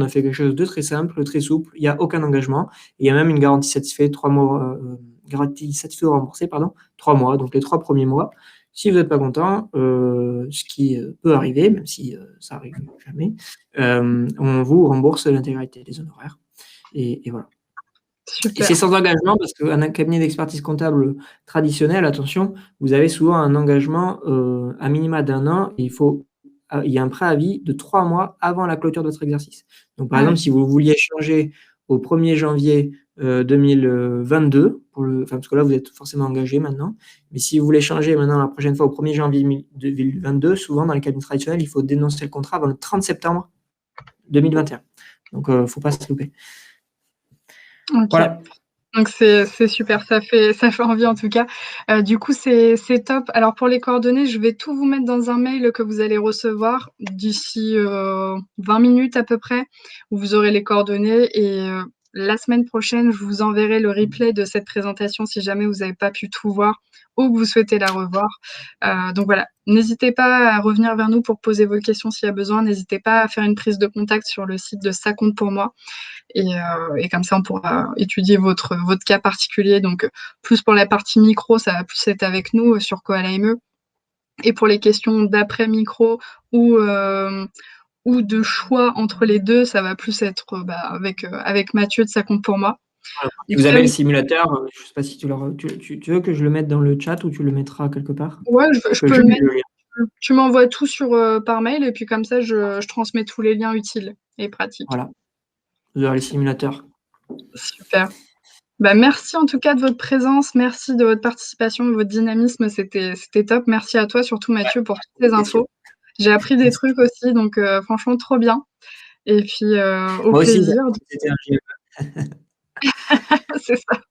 fait quelque chose de très simple, très souple, il y a aucun engagement. Il y a même une garantie satisfait 3 mois, garantie satisfait ou remboursée, pardon, 3 mois, donc les 3 premiers mois. Si vous êtes pas content, ce qui, peut arriver, même si, ça arrive jamais, on vous rembourse l'intégralité des honoraires et voilà. Et c'est Super. sans engagement parce qu'un cabinet d'expertise comptable traditionnel, attention, vous avez souvent un engagement, à minima d'1 an et il y a un préavis de 3 mois avant la clôture de votre exercice. Donc par exemple, Ouais. si vous vouliez changer au 1er janvier, 2022 parce que là, vous êtes forcément engagé maintenant, mais si vous voulez changer maintenant la prochaine fois au 1er janvier 2022, souvent dans les cabinets traditionnels, il faut dénoncer le contrat avant le 30 septembre 2021. Donc faut pas se louper. OK. Voilà. Donc c'est super, ça fait envie en tout cas. Du coup, c'est top. Alors pour les coordonnées, je vais tout vous mettre dans un mail que vous allez recevoir d'ici, 20 minutes à peu près, où vous aurez les coordonnées et la semaine prochaine, je vous enverrai le replay de cette présentation si jamais vous avez pas pu tout voir ou que vous souhaitez la revoir. Donc voilà, n'hésitez pas à revenir vers nous pour poser vos questions s'il y a besoin. N'hésitez pas à faire une prise de contact sur le site de Ça compte pour moi. Et comme ça, on pourra étudier votre cas particulier. Donc, plus pour la partie micro, ça va plus être avec nous sur Koala ME. Et pour les questions d'après micro ou, ou de choix entre les deux, ça va plus être avec Mathieu de Ça compte pour moi. Si En vous tout cas, avez le simulateur, je sais pas si tu veux que je le mette dans le chat ou tu le mettras quelque part? ouais, je Que peux je le mettre. le lien. Tu m'envoies tout par mail et puis comme ça, je transmets tous les liens utiles et pratiques. Voilà, vous aurez le simulateur. Super. Bah, merci en tout cas de votre présence, merci de votre participation, de votre dynamisme, c'était top. Merci à toi surtout Mathieu pour toutes ces Des questions. infos. J'ai appris des trucs aussi donc franchement trop bien et puis, au Moi aussi, plaisir. c'était un GME. C'est ça.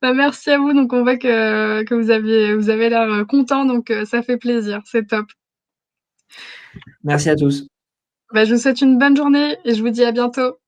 Bah, merci à vous, donc on voit que vous avez l'air, content donc ça fait plaisir, c'est top. Merci à tous. Bah, je vous souhaite une bonne journée et je vous dis à bientôt.